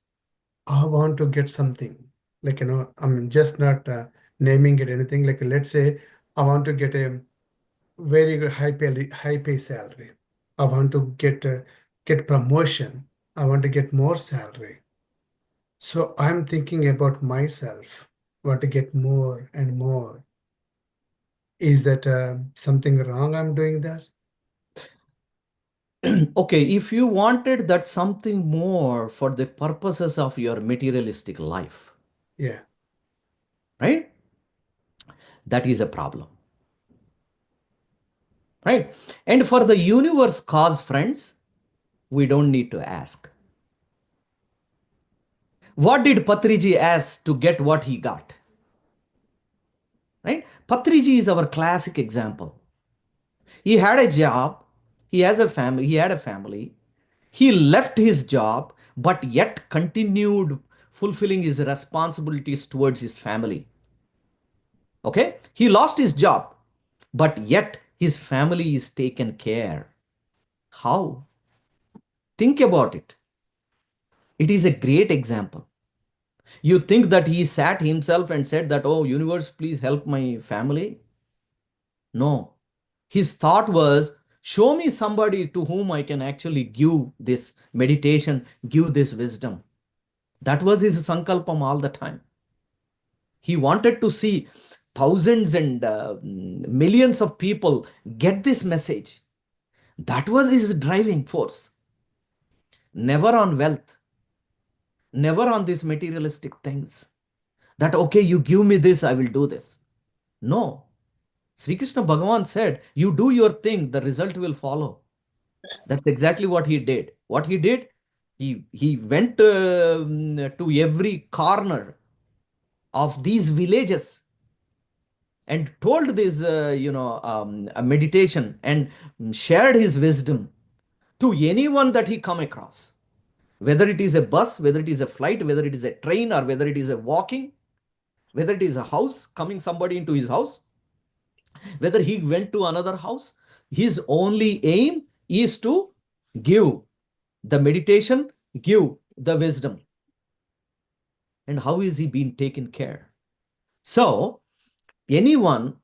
I want to get something. Like, I'm just not naming it anything. Like, let's say I want to get a very good high pay salary. I want to get promotion. I want to get more salary. So I'm thinking about myself. Want to get more and more. Is that something wrong? I'm doing that? Okay, if you wanted that something more for the purposes of your materialistic life, Yeah. right? That is a problem, right? And for the universe cause, friends, we don't need to ask. What did Patriji ask to get what he got? Right? Patriji is our classic example. He had a job, he has a family, he had a family. He left his job, but yet continued fulfilling his responsibilities towards his family. Okay? He lost his job, but yet his family is taken care. How? Think about it. It is a great example. You think that he sat himself and said that, oh, universe, please help my family? No. His thought was, show me somebody to whom I can actually give this meditation, give this wisdom. That was his sankalpam all the time. He wanted to see thousands and millions of people get this message. That was his driving force. Never on wealth, never on these materialistic things. That, okay, you give me this, I will do this. No. Sri Krishna Bhagavan said, you do your thing, the result will follow. That's exactly what he did. What he did, he went to every corner of these villages and told this, a meditation and shared his wisdom to anyone that he come across. Whether it is a bus, whether it is a flight, whether it is a train, or whether it is a walking, whether it is a house, coming somebody into his house, whether he went to another house, his only aim is to give the meditation, give the wisdom. And how is he being taken care? So, anyone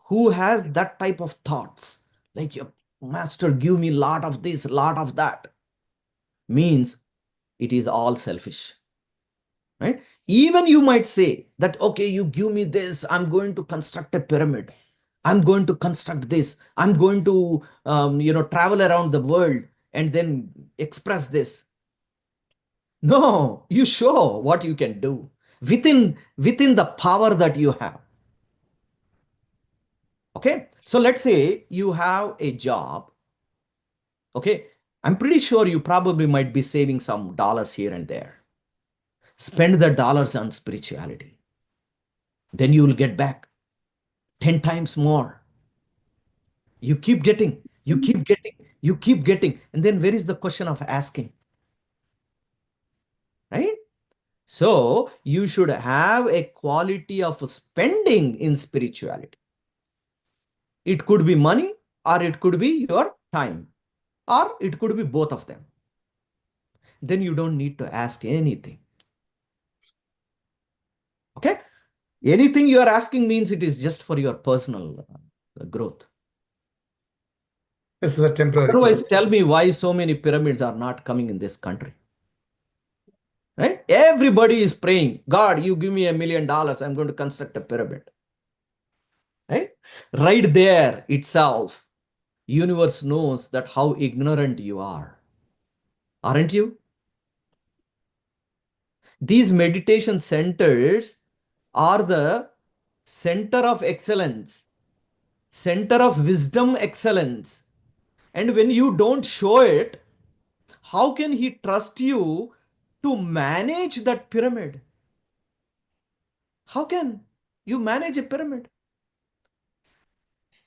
who has that type of thoughts, like, your master, give me lot of this, lot of that, means it is all selfish, right? Even you might say that, okay, you give me this, I'm going to construct a pyramid. I'm going to construct this. I'm going to, travel around the world and then express this. No, you show what you can do within the power that you have. Okay, so let's say you have a job. Okay, I'm pretty sure you probably might be saving some dollars here and there. Spend the dollars on spirituality. Then you will get back 10 times more. You keep getting, you keep getting, you keep getting. And then where is the question of asking? Right? So you should have a quality of spending in spirituality. It could be money, or it could be your time, or it could be both of them. Then you don't need to ask anything. Okay? Anything you are asking means it is just for your personal growth. This is a temporary Otherwise, growth. tell me why so many pyramids are not coming in this country. Right? Everybody is praying, God, you give me $1 million, I'm going to construct a pyramid. Right? Right there itself, universe knows that how ignorant you are. Aren't you? These meditation centers are the center of excellence, center of wisdom excellence. And when you don't show it, how can he trust you to manage that pyramid? How can you manage a pyramid?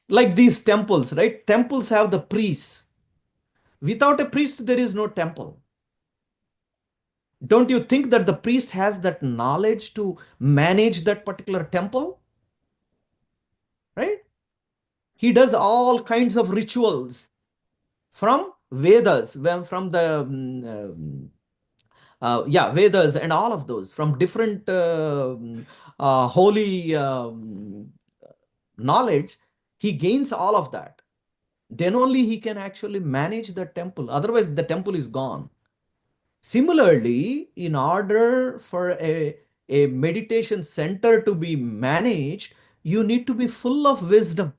Like these temples, right? Temples have the priests. Without a priest, there is no temple. Don't you think that the priest has that knowledge to manage that particular temple? Right? He does all kinds of rituals from Vedas, from the Vedas and all of those, from different holy knowledge. He gains all of that. Then only he can actually manage the temple. Otherwise, the temple is gone. Similarly, in order for a meditation center to be managed, you need to be full of wisdom.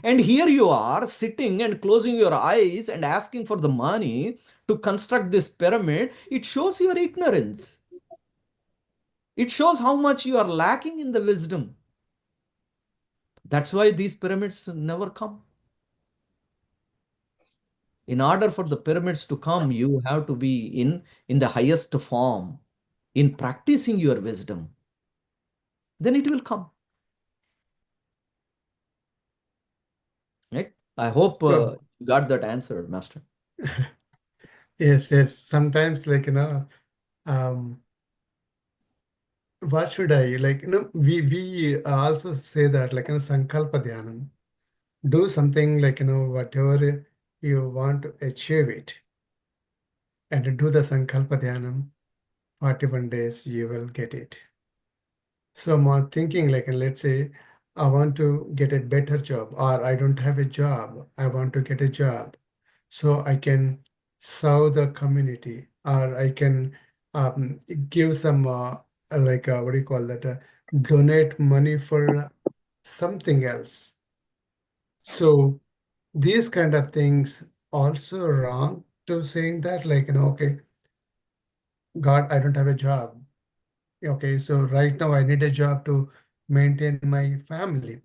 And here you are sitting and closing your eyes and asking for the money to construct this pyramid. It shows your ignorance. It shows how much you are lacking in the wisdom. That's why these pyramids never come. In order for the pyramids to come, you have to be in the highest form, in practicing your wisdom. Then it will come. Right? I hope So, you got that answer, Master. yes, yes. Sometimes, um, what should I like? We also say that Sankalpa Dhyanam. Do something whatever you want to achieve it, and do the Sankalpa Dhyanam. 41 days you will get it. So I'm thinking let's say I want to get a better job, or I don't have a job, I want to get a job. So I can serve the community, or I can give some what do you call that? Donate money for something else. So these kind of things also wrong to saying that okay, God, I don't have a job. Okay, so right now I need a job to maintain my family.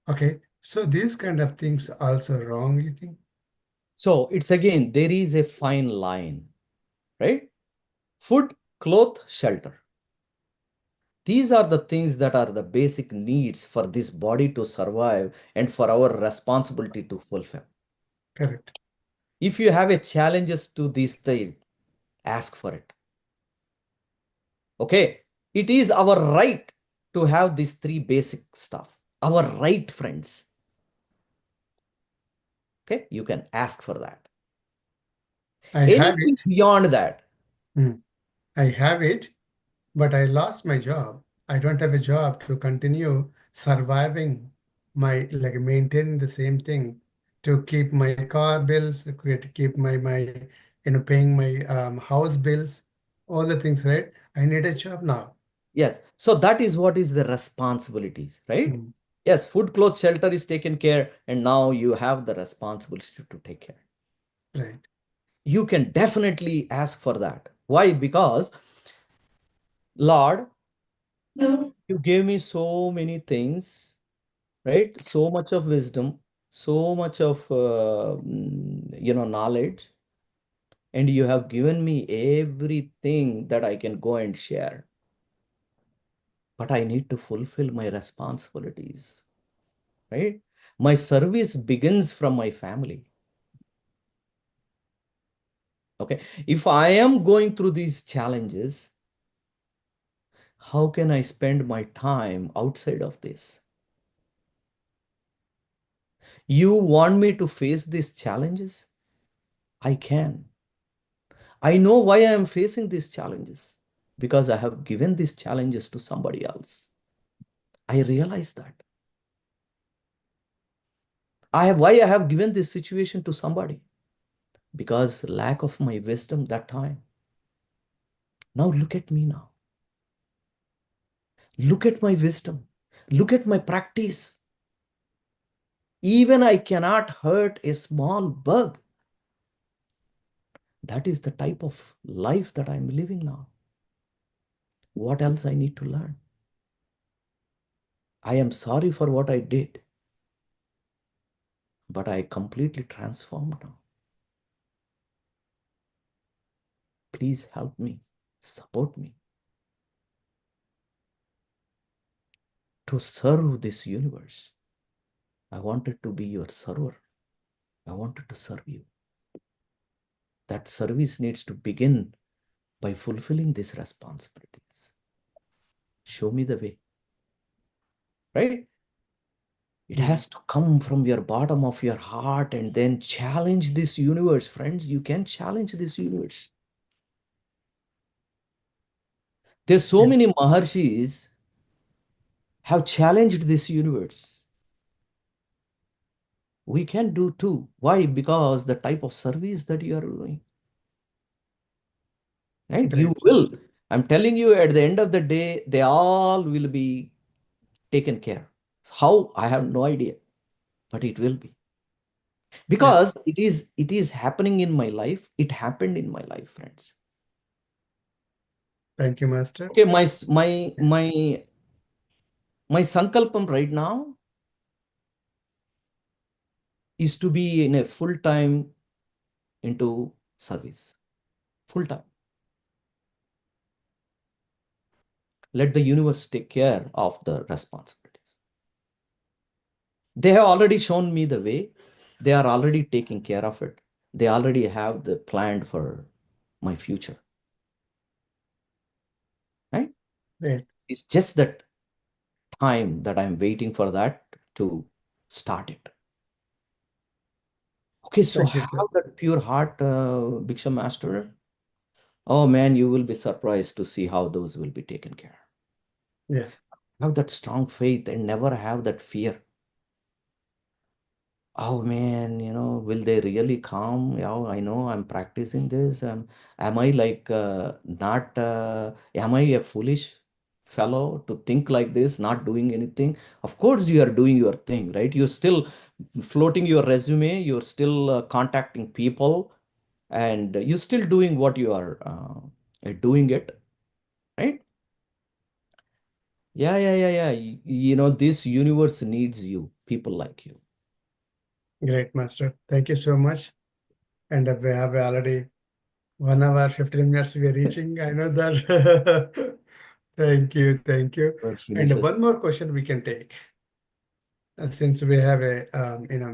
Okay, so these kind of things also wrong, you think? So it's again, there is a fine line, right? Food, cloth, shelter. These are the things that are the basic needs for this body to survive and for our responsibility to fulfill. Correct. If you have a challenges to these things, ask for it. Okay, it is our right to have these three basic stuff. Our right, friends. Okay, you can ask for that. I have Anything it. beyond that. I have it, but I lost my job. I don't have a job to continue surviving maintaining the same thing, to keep my car bills, to keep my paying my house bills, all the things, right? I need a job now. Yes. So that is what is the responsibilities, right? Mm. Yes, food, clothes, shelter is taken care, and now you have the responsibility to take care. Right. You can definitely ask for that. Why? Because, Lord, you gave me so many things, right? So much of wisdom, so much of knowledge, and you have given me everything that I can go and share. But I need to fulfill my responsibilities, right? My service begins from my family. Okay. If I am going through these challenges, how can I spend my time outside of this? You want me to face these challenges? I can. I know why I am facing these challenges because I have given these challenges to somebody else. I realize that. Why I have given this situation to somebody? Because lack of my wisdom that time. Now look at me now. Look at my wisdom. Look at my practice. Even I cannot hurt a small bug. That is the type of life that I'm living now. What else I need to learn? I am sorry for what I did, but I completely transformed now. Please help me, support me to serve this universe. I wanted to be your server. I wanted to serve you. That service needs to begin by fulfilling these responsibilities. Show me the way, right? It has to come from your bottom of your heart and then challenge this universe. Friends, you can challenge this universe. There's so many Maharshis have challenged this universe. We can do too. Why? Because the type of service that you are doing. Right? You Great. will. I'm telling you, at the end of the day, they all will be taken care. How? I have no idea, but it will be. Because it is happening in my life. It happened in my life, friends. Thank you, Master. Okay, my sankalpam right now is to be in a full time into service. Full time. Let the universe take care of the responsibilities. They have already shown me the way. They are already taking care of it. They already have the plan for my future. Right? Great. It's just that time that I'm waiting for that to start it. Okay, so Thank you, sir. have that pure heart, Bhiksha Master. Oh man, you will be surprised to see how those will be taken care. Yeah. Have that strong faith and never have that fear. Oh man, will they really come? Yeah, I know I'm practicing this. Am I like not, am I a foolish fellow to think like this, not doing anything? Of course, you are doing your thing, right? You're still floating your resume, you're still contacting people, and you're still doing what you are doing it, right? Yeah, yeah, yeah, yeah. This universe needs you, people like you. Great, Master. Thank you so much. And we have already 1 hour, 15 minutes we are reaching. I know that. Thank you. Thank you. But And finishes. one more question we can take. Since we have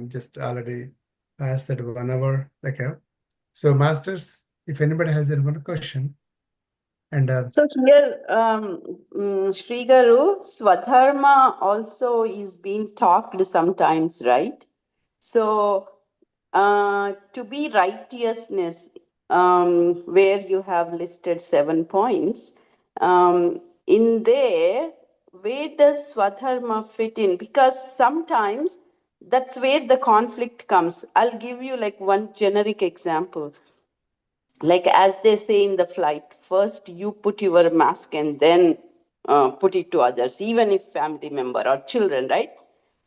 just already passed that 1 hour. So, Masters, if anybody has any one question, and So here, Sri Garu, Swadharma also is being talked sometimes, right? So to be righteousness, where you have listed 7 points, in there, where does Swadharma fit in? Because sometimes that's where the conflict comes. I'll give you like one generic example. like as they say in the flight, first you put your mask and then put it to others, even if family member or children, right?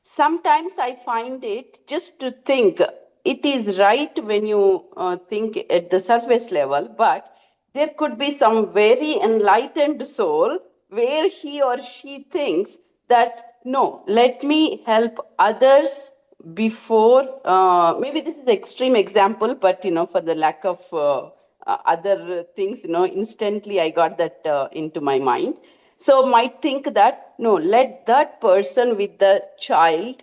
Sometimes I find it just to think it is right when you think at the surface level, but there could be some very enlightened soul where he or she thinks that no, let me help others before. Maybe this is extreme example, but for the lack of other things, instantly I got that into my mind. So might think that no, let that person with the child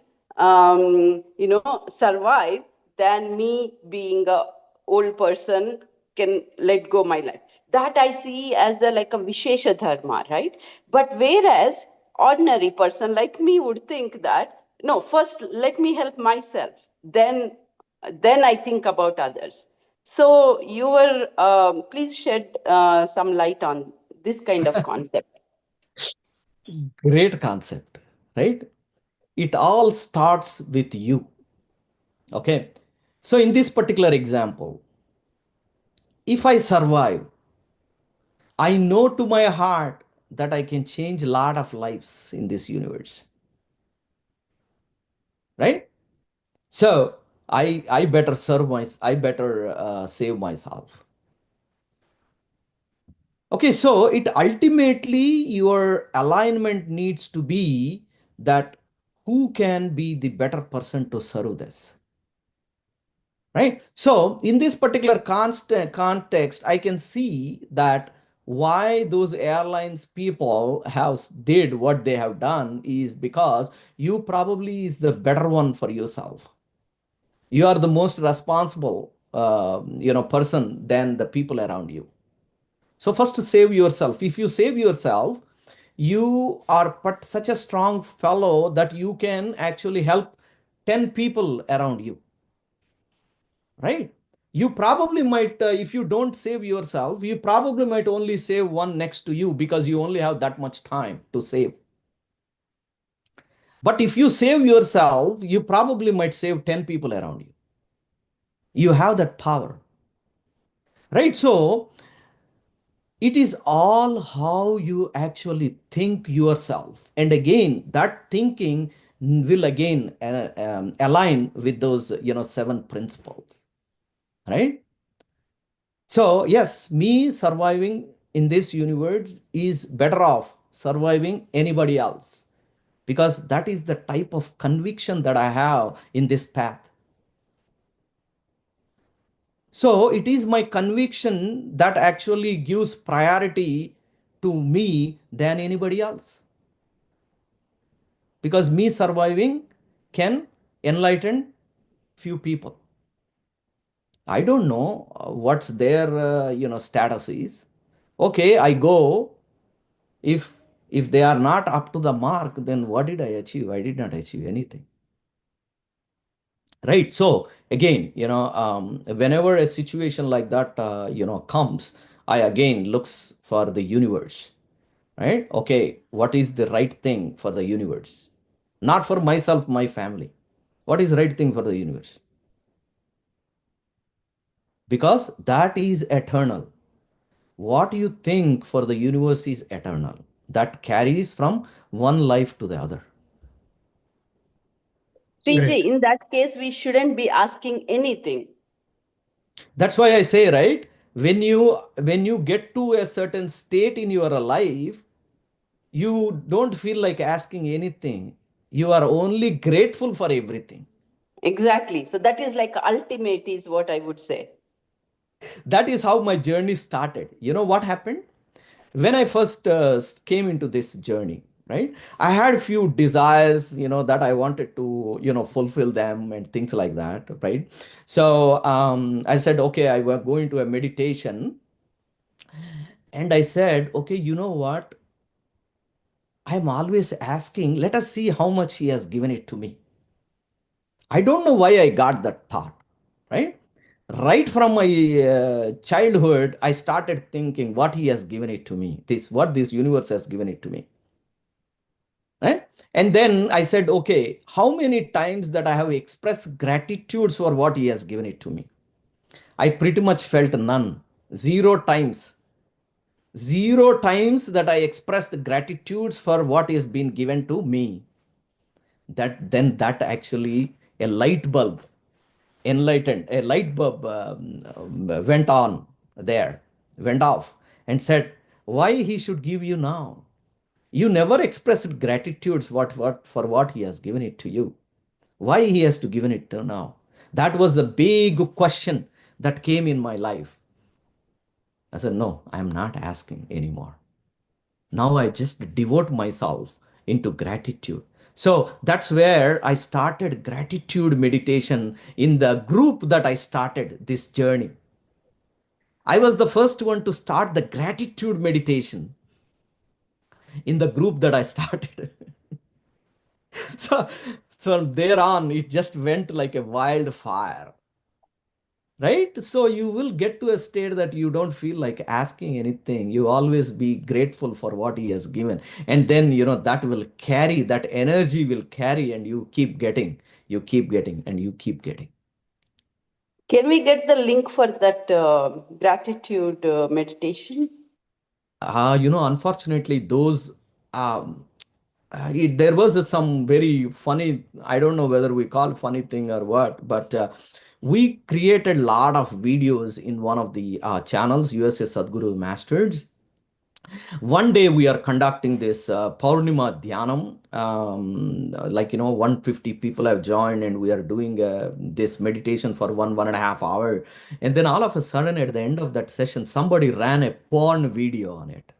survive than me being a old person can let go my life. That I see as a like a vishesha dharma, right? But whereas ordinary person like me would think that no, first let me help myself, then I think about others. So you were please shed some light on this kind of concept. Great concept, right? It all starts with you. Okay. So in this particular example, if I survive, I know to my heart that I can change a lot of lives in this universe, right? So I better serve I better save myself. Okay, so it ultimately your alignment needs to be that who can be the better person to serve this, right? So in this particular context, I can see that why those airlines people have did what they have done is because you probably is the better one for yourself. You are the most responsible person than the people around you. So first save yourself. If you save yourself, you are but such a strong fellow that you can actually help 10 people around you, right? You probably might, if you don't save yourself, you probably might only save one next to you because you only have that much time to save. But if you save yourself, you probably might save 10 people around you. You have that power, right? So it is all how you actually think yourself. And again, that thinking will again align with those, 7 principles, right? So yes, me surviving in this universe is better off surviving anybody else because that is the type of conviction that I have in this path. So it is my conviction that actually gives priority to me than anybody else. Because me surviving can enlighten few people. I don't know what's their status is. Okay, I go. If they are not up to the mark, then what did I achieve? I did not achieve anything. Right. So again, whenever a situation like that comes, I again looks for the universe. Right. Okay, what is the right thing for the universe? Not for myself, my family. What is right thing for the universe? Because that is eternal. What you think for the universe is eternal. That carries from one life to the other. Sriji, Great. in that case, we shouldn't be asking anything. That's why I say, right, when you get to a certain state in your life, you don't feel like asking anything. You are only grateful for everything. Exactly. So that is like ultimate, is what I would say. That is how my journey started. You know what happened? When I first came into this journey, right? I had a few desires, that I wanted to, fulfill them and things like that, right? So I said, okay, I will go into a meditation. And I said, okay, you know what? I'm always asking, let us see how much he has given it to me. I don't know why I got that thought, right? Right from my childhood, I started thinking what he has given it to me, what this universe has given it to me. Right? And then I said, okay, how many times that I have expressed gratitudes for what he has given it to me? I pretty much felt none. 0 times. 0 times that I expressed gratitudes for what is being given to me. That actually a light bulb enlightened, a light bulb went on there, went off, and said, why he should give you now? You never expressed gratitudes for what he has given it to you. Why he has to given it to now? That was the big question that came in my life. I said, no, I am not asking anymore. Now I just devote myself into gratitude. So that's where I started gratitude meditation in the group that I started this journey. I was the first one to start the gratitude meditation in the group that I started. so, from there on, it just went like a wildfire. Right? So you will get to a state that you don't feel like asking anything. You always be grateful for what he has given. And then, that will carry, that energy will carry, and you keep getting, and you keep getting. Can we get the link for that gratitude meditation? Unfortunately, those, there was some very funny, I don't know whether we call funny thing or what, but we created a lot of videos in one of the channels, USA Sadhguru Masters. One day we are conducting this Paurnima Dhyanam, 150 people have joined, and we are doing this meditation for 1.5 hours. And then all of a sudden, at the end of that session, somebody ran a porn video on it.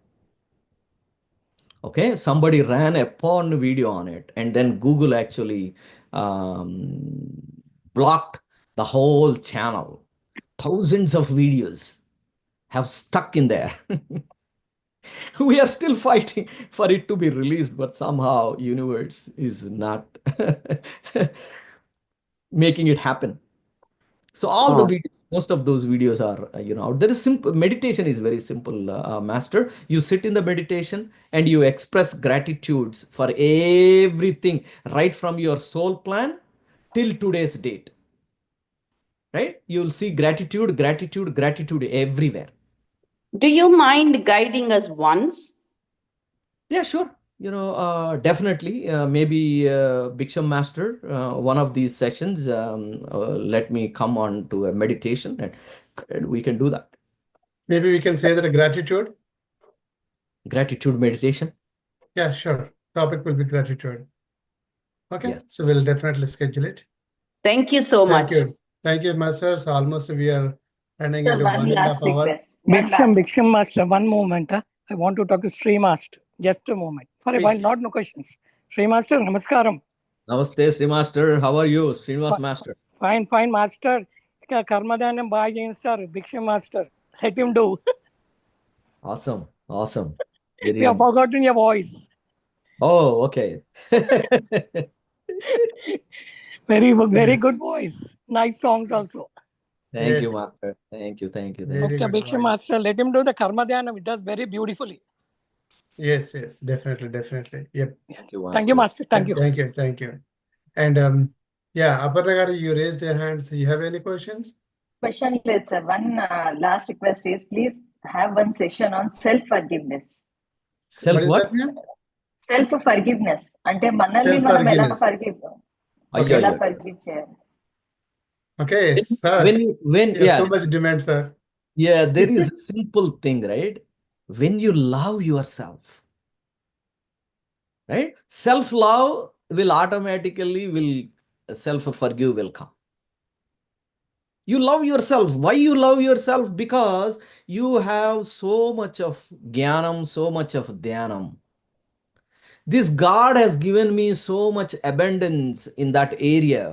Okay, somebody ran a porn video on it, and then Google actually blocked the whole channel. Thousands of videos have stuck in there. We are still fighting for it to be released, but somehow universe is not making it happen. So all the videos, most of those videos are, there is simple meditation is very simple, master. You sit in the meditation and you express gratitudes for everything right from your soul plan till today's date. Right? You'll see gratitude, gratitude, gratitude everywhere. Do you mind guiding us once? Yeah, sure. Definitely. Maybe Bhiksham Master, one of these sessions, let me come on to a meditation, and we can do that. Maybe we can say that a gratitude. Gratitude meditation. Yeah, sure. Topic will be gratitude. Okay, Yes. so we'll definitely schedule it. Thank you so Thank much. you. Thank you, masters. Almost we are running Sir, into one 1.5 last hour. request. One Bhiksham Master, one moment. I want to talk to Sri Master. Just a moment. For a Please. while, no questions. Sri Master, namaskaram. Namaste, Sri Master. How are you, Srinivas Master? Fine, Master. Karmadhanam Bhajan, sir. Bhiksham Master. Let him do. Awesome. Awesome. We have forgotten your voice. Oh, okay. Very good voice. Nice songs also. Thank you, Yes. Master. Thank you. Very Okay, good Bhiksham voice. Master, let him do the Karmadhanam. It does very beautifully. Yes, definitely. Yep. Thank you, Master. Thank you, Master. Thank you. Thank you. And yeah, Aparna garu, you raised your hands. You have any questions? question, sir. One last request is please have one session on self-forgiveness. Self What is what? that name? Self-forgiveness. అంటే మనల్ని మనం ఎలా Self-forgiveness. forgive ఎలా అయ్యో. forgive చేయాలి. Okay, sir. When You have yeah, so much demand, sir. yeah, there is a simple thing, right? When you love yourself, right? Self-love will automatically self-forgive will come. You love yourself. Why you love yourself? Because you have so much of jnanam, so much of dhyanam. This God has given me so much abundance in that area.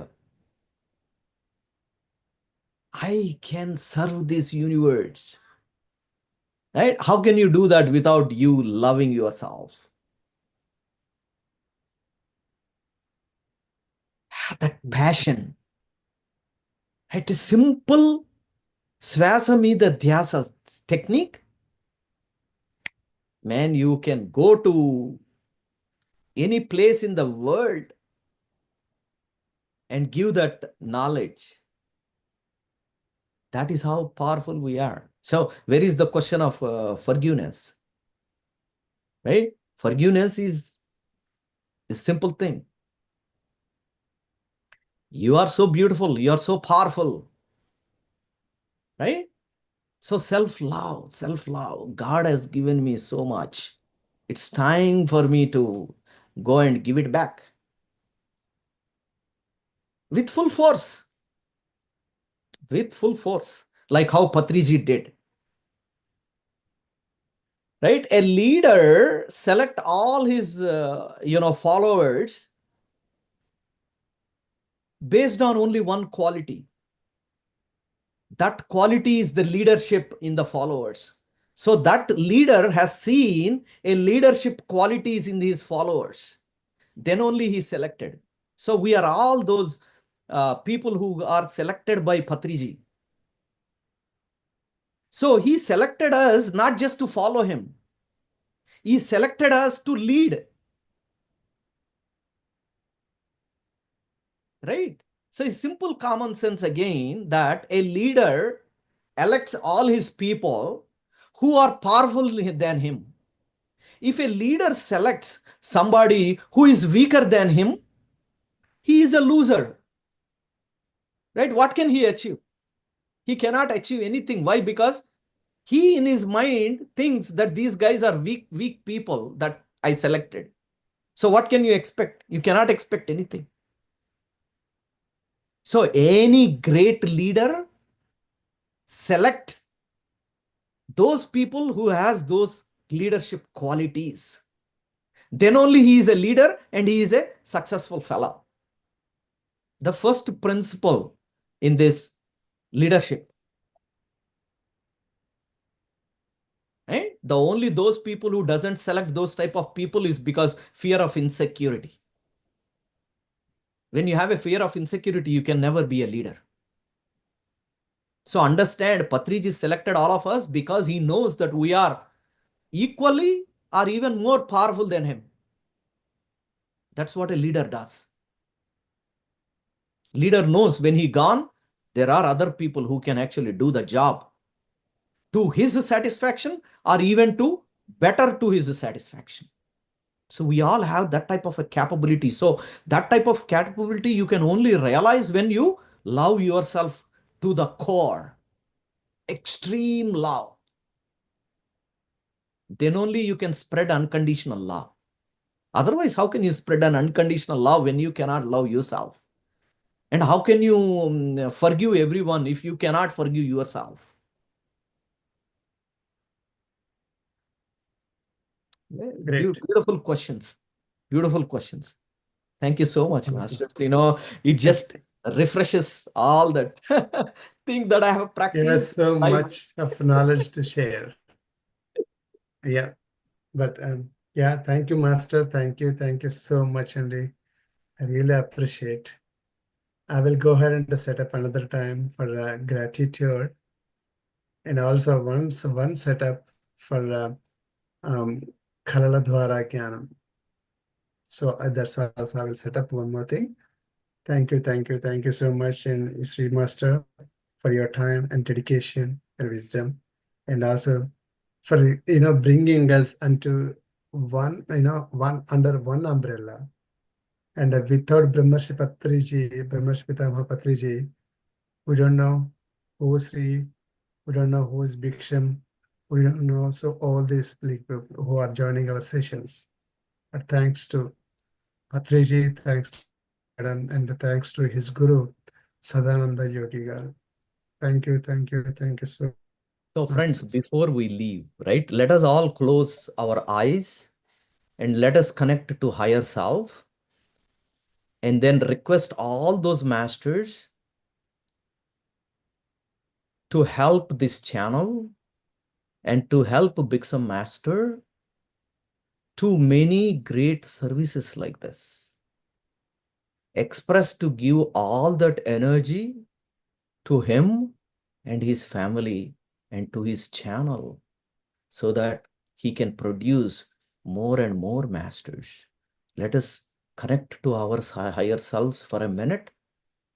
I can serve this universe. Right? How can you do that without you loving yourself? That passion. Right? A simple svasamida dhyasa technique. Man, you can go to any place in the world and give that knowledge. That is how powerful we are. So where is the question of forgiveness? Right? Forgiveness is a simple thing. You are so beautiful. You are so powerful. Right? So self-love, self-love. God has given me so much. It's time for me to go and give it back with full force. With full force, like how Patriji did. Right? A leader select all his followers based on only one quality. That quality is the leadership in the followers. So that leader has seen a leadership qualities in his followers. Then only he selected. So we are all those people who are selected by Patriji. So he selected us not just to follow him. He selected us to lead. Right? So it's simple common sense again that a leader elects all his people who are powerful than him. If a leader selects somebody who is weaker than him, he is a loser. Right? What can he achieve? He cannot achieve anything. Why? Because he in his mind thinks that these guys are weak people that I selected. So what can you expect? You cannot expect anything. So any great leader select those people who has those leadership qualities. Then only he is a leader and he is a successful fellow. The first principle in this leadership. Right? The only those people who doesn't select those type of people is because fear of insecurity. When you have a fear of insecurity, you can never be a leader. So understand, Patriji selected all of us because he knows that we are equally or even more powerful than him. That's what a leader does. Leader knows when he gone, there are other people who can actually do the job to his satisfaction or even to better to his satisfaction. So we all have that type of a capability. So that type of capability you can only realize when you love yourself to the core. Extreme love. Then only you can spread unconditional love. Otherwise, how can you spread an unconditional love when you cannot love yourself? And how can you forgive everyone if you cannot forgive yourself? Great. Beautiful questions. Beautiful questions. Thank you so much, Wonderful. Masters. It just refreshes all that thing that I have You have practiced. so much of knowledge to share. Yeah. But yeah, thank you, Master. Thank you. Thank you so much, Andy. I really appreciate. I will go ahead and set up another time for gratitude, and also one setup for Kalala Dwara Jnanam. So that's also I will set up one more thing. Thank you so much, and Sri Master, for your time and dedication and wisdom, and also for bringing us into one under one umbrella. And without Brahmarshi Pitamaha Patriji, we don't know who is Sri, we don't know who is Bhiksham, we don't know. So all these people who are joining our sessions. But thanks to Patriji, thanks to Madam, and thanks to his Guru, Sadananda Yogi Garu. Thank you so So, much. friends, before we leave, right, let us all close our eyes and let us connect to higher self and then request all those masters to help this channel and to help Bixam Master to many great services like this. Express to give all that energy to him and his family and to his channel so that he can produce more and more masters. Let us connect to our higher selves for a minute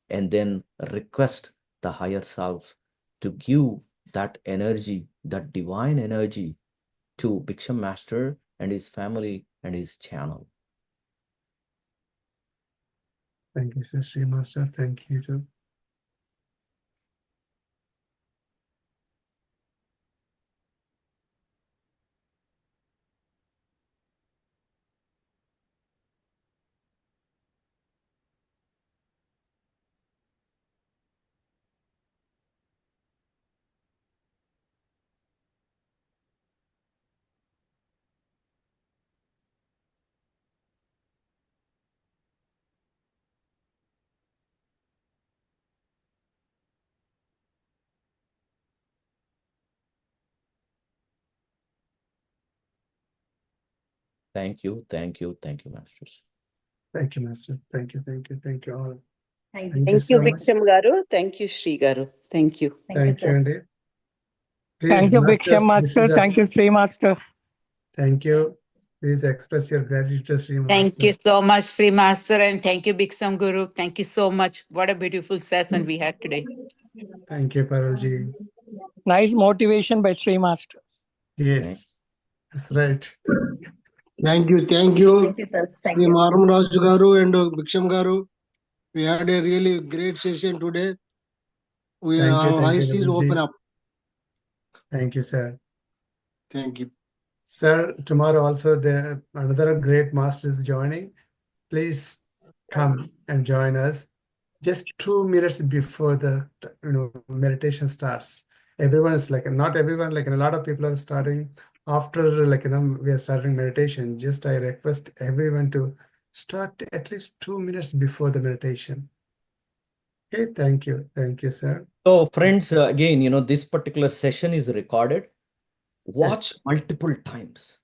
and then request the higher self to give that energy, that divine energy to Bhiksham Master and his family and his channel. Thank you, Sri Master. Thank you too. Thank you, thank you, thank you, Masters. Thank you, Master. Thank you, thank you, thank you all. Thank Thank you. you Thank you, so much. Bhiksham Garu. Thank you, Sri Garu. Thank you. Thank you, sir. indeed. Please, Thank you, Bhiksham Masters, this is Master. a Thank you, Sri Master. thank you. Please express your gratitude to Sri Thank Master. you so much, Sri Master, and thank you, Bhiksham Guru. Thank you so much. What a beautiful session we had today. Thank you, Parulji. Nice motivation by Sri Master. Yes, that's right. Thank you, Thank you, sir. Thank Sri you. RamaRaju Garu and Bhiksham Garu. We had a really great session today. Our eyes is open Parulji. up. Thank you, sir. Thank you. Sir, tomorrow also there another great master is joining. Please come and join us just 2 minutes before the meditation starts. Everyone is like, not everyone, like a lot of people are starting after, like, we are starting meditation. Just I request everyone to start at least 2 minutes before the meditation. Okay, thank you, sir. So friends, again, this particular session is recorded. Watch Yes. multiple times.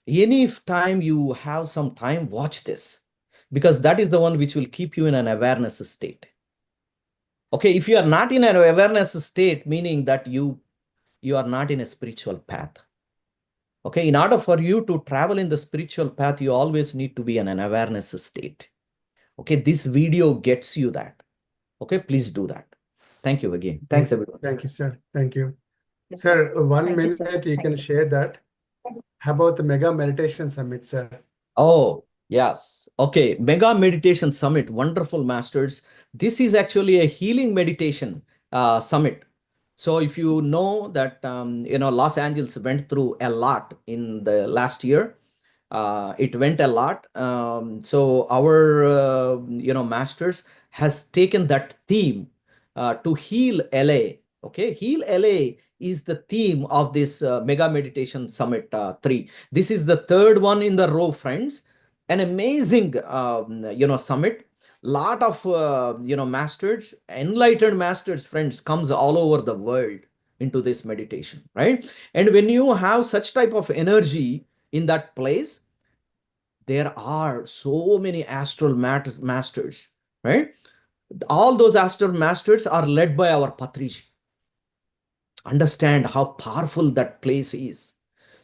Any time you have some time, watch this, because that is the one which will keep you in an awareness state. Okay, if you are not in an awareness state, meaning that you are not in a spiritual path. Okay, in order for you to travel in the spiritual path, you always need to be in an awareness state. Okay, this video gets you that. Okay, please do that. Thank you again. Thanks, everyone. Thank you, sir. Thank you. Yes, Sir, one Thank you, minute sir. you Thank can you. share that. How about the Mega Meditation Summit, sir? Oh, yes. Okay. Mega Meditation Summit. Wonderful, Masters. This is actually a healing meditation summit. So if you know that, Los Angeles went through a lot in the last year. It went a lot. So our, Masters has taken that theme to heal LA. Okay. Heal LA is the theme of this Mega Meditation Summit 3. This is the third one in the row, friends. An amazing, summit. Lot of, masters, enlightened masters, friends, comes all over the world into this meditation, right? And when you have such type of energy in that place, there are so many astral masters, right? All those astral masters are led by our Patriji. Understand how powerful that place is.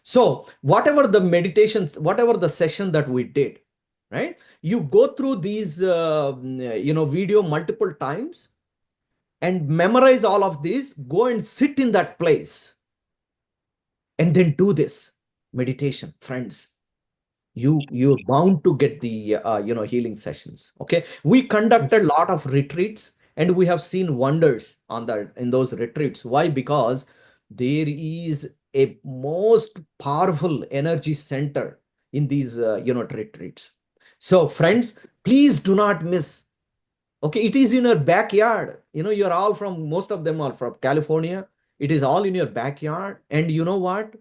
So whatever the meditations, whatever the session that we did, right? You go through these, video multiple times and memorize all of this. Go and sit in that place and then do this meditation, friends. You're bound to get the healing sessions. Okay, we conducted a lot of retreats and we have seen wonders in those retreats. Why? Because there is a most powerful energy center in these retreats. So friends, please do not miss. Okay, it is in your backyard. You're all from, most of them are from California. It is all in your backyard. And you know what?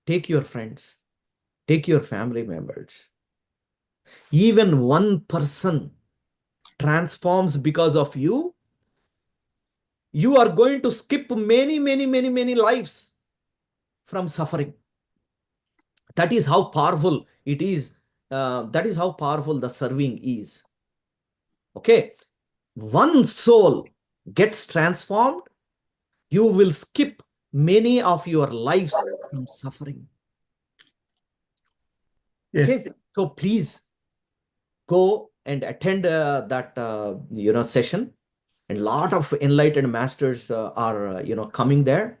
Take your friends, take your family members. Even one person transforms because of you, you are going to skip many, many, many, many lives from suffering. That is how powerful it is. That is how powerful the serving is. Okay. One soul gets transformed, you will skip many of your lives from suffering. Yes. Okay. So please go and attend that session. And a lot of enlightened masters are coming there,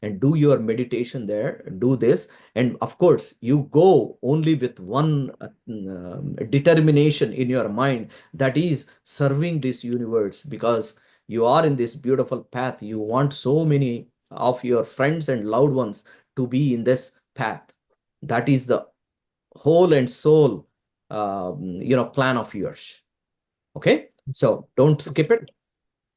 and do your meditation there, do this. And of course, you go only with one determination in your mind, that is serving this universe, because you are in this beautiful path. You want so many of your friends and loved ones to be in this path. That is the whole and soul plan of yours. Okay, so don't skip it.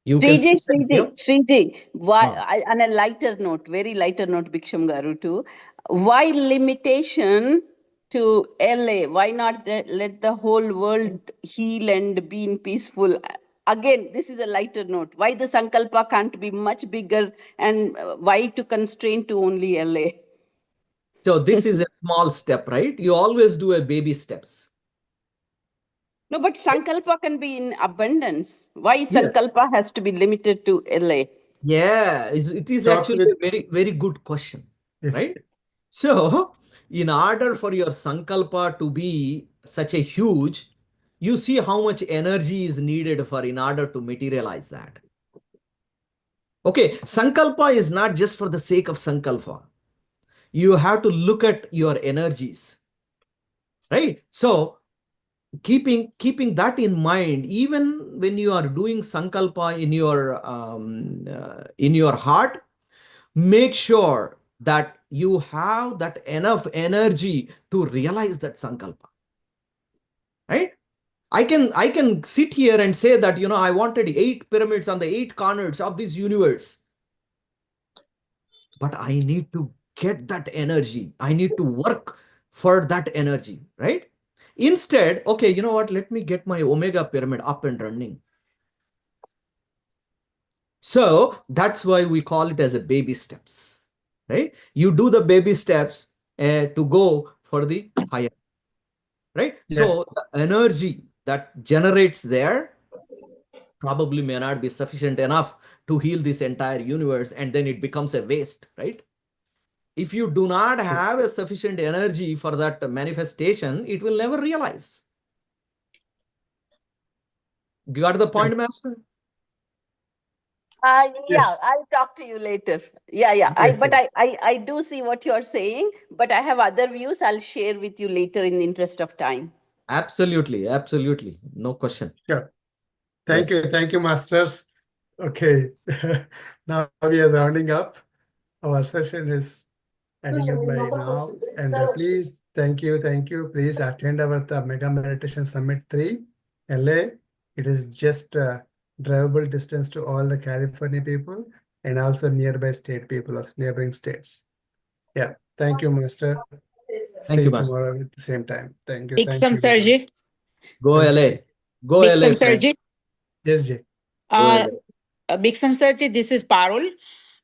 You can skip it here. Sriji, why, Ah. on a lighter note, very lighter note, Bhiksham Garu too, why limitation to LA? Why not let the whole world heal and be in peaceful? Again, this is a lighter note. Why the Sankalpa can't be much bigger, and why to constrain to only LA? So this is a small step, right? You always do a baby steps. No, but Sankalpa can be in abundance. Why Yeah. Sankalpa has to be limited to LA? Yeah, it is Starts actually with a very, very good question, yes. right? So, in order for your Sankalpa to be such a huge, you see how much energy is needed for in order to materialize that. Okay, Sankalpa is not just for the sake of Sankalpa. You have to look at your energies, right? So, keeping that in mind, even when you are doing Sankalpa in your heart, make sure that you have that enough energy to realize that Sankalpa, right? I can sit here and say that I wanted 8 pyramids on the 8 corners of this universe, but I need to get that energy. I need to work for that energy, right? Instead, okay, you know what, let me get my Omega pyramid up and running. So that's why we call it as a baby steps, right? You do the baby steps to go for the higher, right? Yeah. So the energy that generates there probably may not be sufficient enough to heal this entire universe, and then it becomes a waste, right? If you do not have a sufficient energy for that manifestation, it will never realize. You got the point, Master? Yeah, Yes. I'll talk to you later. Yeah. Yes, yes. I do see what you're saying, but I have other views. I'll share with you later in the interest of time. Absolutely, absolutely. No question. Sure. Yes. Thank you, masters. Okay, now we are rounding up. Our session is ending up by now. And please, thank you. Please attend the Mega Meditation Summit 3, LA. It is just drivable distance to all the California people and also nearby state people of neighboring states. Yeah, thank you, Master. See Thank you you, Master. tomorrow at the same time. Thank you. Bixam everyone. Sarji. Go Thank LA. you. Go LA, Bixam friends. Sarji. Yes, Jay. Go Uh, LA. Bixam Sarji, this is Parul.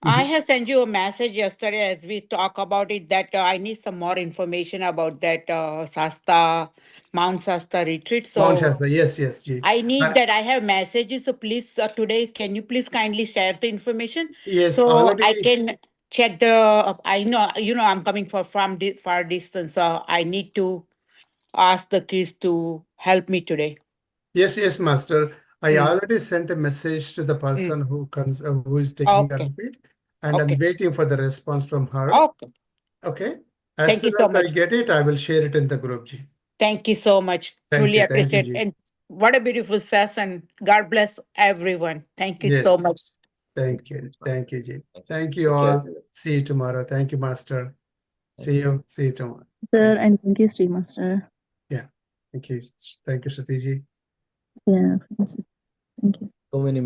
I Mhm. have sent you a message yesterday as we talk about it that I need some more information about that Shasta, Mount Shasta retreat. Mount So Shasta. Yes, Jay. I need that. I have messages. So please, today, can you please kindly share the information Yes, so I already. can check the. I know, I'm coming from far distance. So I need to ask the kids to help me today. Yes, Master. I Mm, already sent a message to the mm. person who is taking care Okay. of it, and I'm Okay. waiting for the response from her. Okay. Okay. As Thank you soon so as I much. get it, I will share it in the group, Ji. Thank you so much. Truly Thank you, appreciate. Ji. And what a beautiful session. God bless everyone. Thank you so Yes, much. thank you, Ji. Thank you. Thank you Take care. all. See you tomorrow. Thank you, Master. Thank you. See you tomorrow. Sir, and thank you, Sri Master. Yeah. Thank you, Shruti Ji. Yeah, thank you. So many